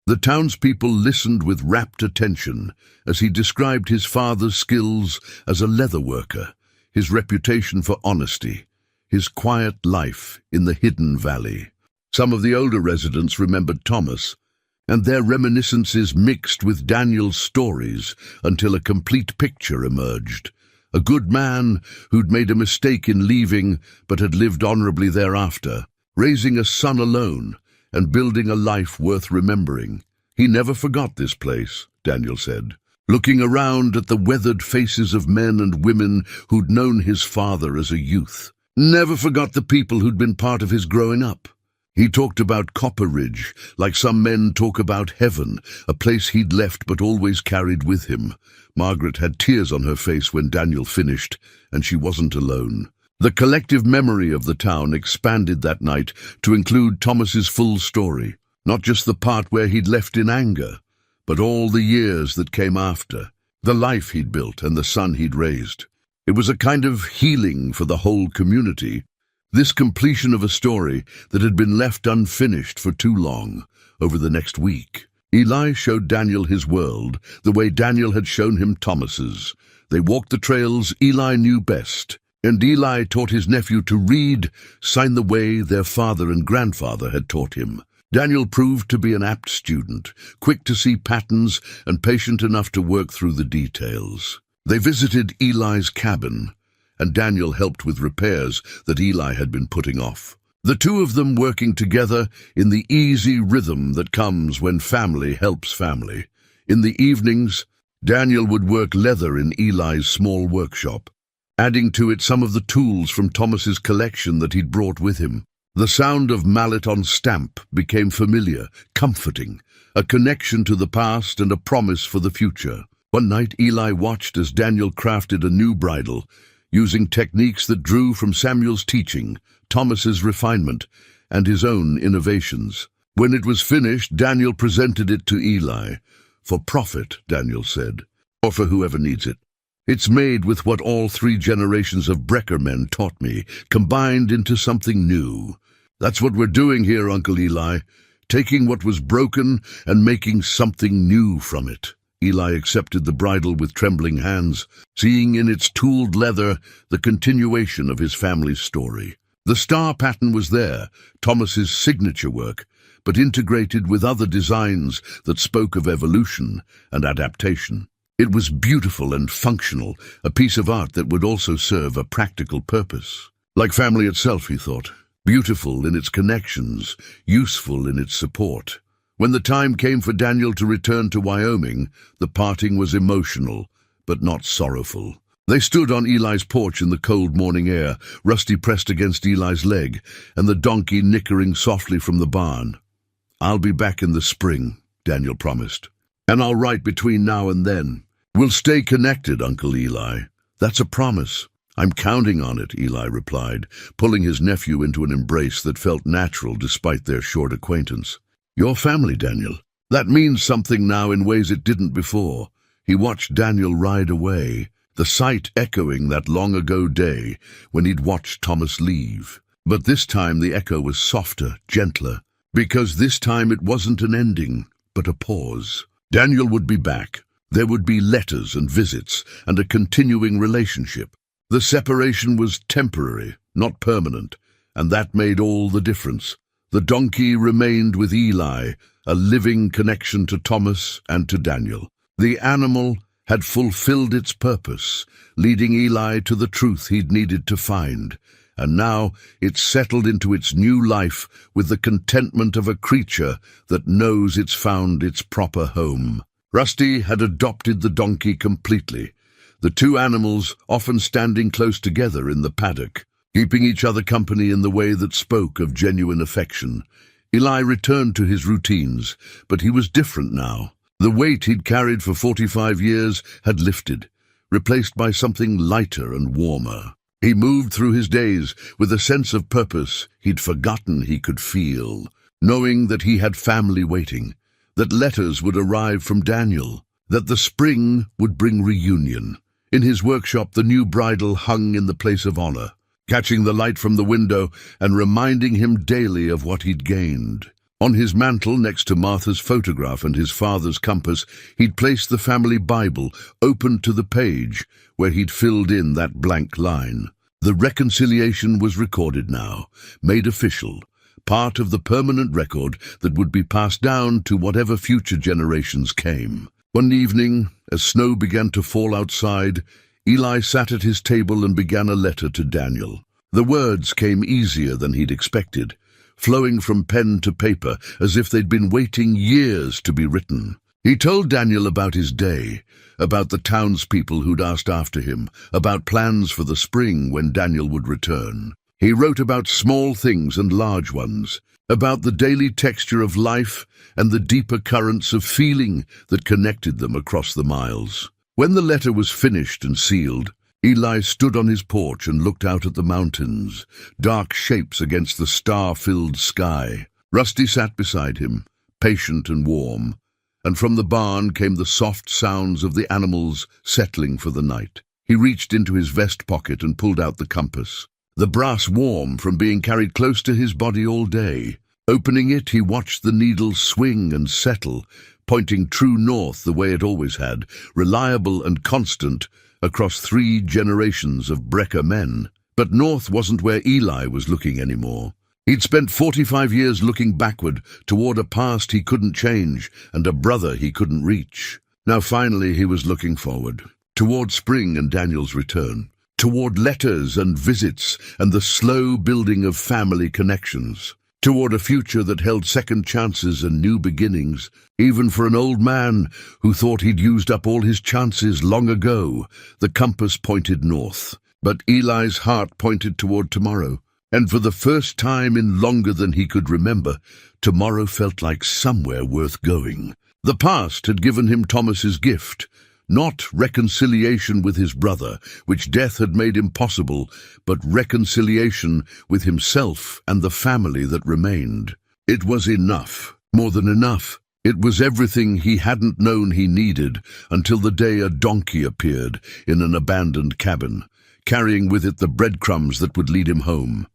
A: The townspeople listened with rapt attention as he described his father's skills as a leather worker, his reputation for honesty, his quiet life in the hidden valley. Some of the older residents remembered Thomas, and their reminiscences mixed with Daniel's stories until a complete picture emerged. A good man who'd made a mistake in leaving but had lived honorably thereafter, raising a son alone and building a life worth remembering. "He never forgot this place," Daniel said, looking around at the weathered faces of men and women who'd known his father as a youth. "Never forgot the people who'd been part of his growing up. He talked about Copper Ridge, like some men talk about heaven, a place he'd left but always carried with him." Margaret had tears on her face when Daniel finished, and she wasn't alone. The collective memory of the town expanded that night to include Thomas's full story, not just the part where he'd left in anger, but all the years that came after, the life he'd built and the son he'd raised. It was a kind of healing for the whole community, this completion of a story that had been left unfinished for too long. Over the next week, Eli showed Daniel his world, the way Daniel had shown him Thomas's. They walked the trails Eli knew best, and Eli taught his nephew to read, sign the way their father and grandfather had taught him. Daniel proved to be an apt student, quick to see patterns and patient enough to work through the details. They visited Eli's cabin, and Daniel helped with repairs that Eli had been putting off. The two of them working together in the easy rhythm that comes when family helps family. In the evenings, Daniel would work leather in Eli's small workshop, adding to it some of the tools from Thomas's collection that he'd brought with him. The sound of mallet on stamp became familiar, comforting, a connection to the past and a promise for the future. One night, Eli watched as Daniel crafted a new bridle, using techniques that drew from Samuel's teaching, Thomas's refinement, and his own innovations. When it was finished, Daniel presented it to Eli. "For profit," Daniel said, "or for whoever needs it. It's made with what all 3 generations of Brecker men taught me, combined into something new. That's what we're doing here, Uncle Eli, taking what was broken and making something new from it." Eli accepted the bridle with trembling hands, seeing in its tooled leather the continuation of his family's story. The star pattern was there, Thomas's signature work, but integrated with other designs that spoke of evolution and adaptation. It was beautiful and functional, a piece of art that would also serve a practical purpose. Like family itself, he thought. Beautiful in its connections, useful in its support. When the time came for Daniel to return to Wyoming, the parting was emotional, but not sorrowful. They stood on Eli's porch in the cold morning air, Rusty pressed against Eli's leg, and the donkey nickering softly from the barn. "I'll be back in the spring," Daniel promised. "And I'll write between now and then. We'll stay connected, Uncle Eli. That's a promise." "I'm counting on it," Eli replied, pulling his nephew into an embrace that felt natural despite their short acquaintance. "Your family, Daniel. That means something now in ways it didn't before." He watched Daniel ride away, the sight echoing that long-ago day when he'd watched Thomas leave. But this time the echo was softer, gentler, because this time it wasn't an ending, but a pause. Daniel would be back. There would be letters and visits, and a continuing relationship. The separation was temporary, not permanent, and that made all the difference. The donkey remained with Eli, a living connection to Thomas and to Daniel. The animal had fulfilled its purpose, leading Eli to the truth he'd needed to find, and now it settled into its new life with the contentment of a creature that knows it's found its proper home. Rusty had adopted the donkey completely, the two animals often standing close together in the paddock, keeping each other company in the way that spoke of genuine affection. Eli returned to his routines, but he was different now. The weight he'd carried for 45 years had lifted, replaced by something lighter and warmer. He moved through his days with a sense of purpose he'd forgotten he could feel, knowing that he had family waiting, that letters would arrive from Daniel, that the spring would bring reunion. In his workshop, the new bridle hung in the place of honor, catching the light from the window and reminding him daily of what he'd gained. On his mantel, next to Martha's photograph and his father's compass, he'd placed the family Bible, open to the page where he'd filled in that blank line. The reconciliation was recorded now, made official, part of the permanent record that would be passed down to whatever future generations came. One evening, as snow began to fall outside, Eli sat at his table and began a letter to Daniel. The words came easier than he'd expected, flowing from pen to paper as if they'd been waiting years to be written. He told Daniel about his day, about the townspeople who'd asked after him, about plans for the spring when Daniel would return. He wrote about small things and large ones, about the daily texture of life and the deeper currents of feeling that connected them across the miles. When the letter was finished and sealed, Eli stood on his porch and looked out at the mountains, dark shapes against the star-filled sky. Rusty sat beside him, patient and warm, and from the barn came the soft sounds of the animals settling for the night. He reached into his vest pocket and pulled out the compass, the brass warm from being carried close to his body all day. Opening it, he watched the needle swing and settle, pointing true north the way it always had, reliable and constant, across 3 generations of Brecker men. But north wasn't where Eli was looking anymore. He'd spent 45 years looking backward, toward a past he couldn't change and a brother he couldn't reach. Now finally he was looking forward, toward spring and Daniel's return, toward letters and visits and the slow building of family connections, toward a future that held second chances and new beginnings. Even for an old man who thought he'd used up all his chances long ago, the compass pointed north. But Eli's heart pointed toward tomorrow, and for the first time in longer than he could remember, tomorrow felt like somewhere worth going. The past had given him Thomas's gift, not reconciliation with his brother, which death had made impossible, but reconciliation with himself and the family that remained. It was enough, more than enough. It was everything he hadn't known he needed until the day a donkey appeared in an abandoned cabin, carrying with it the breadcrumbs that would lead him home.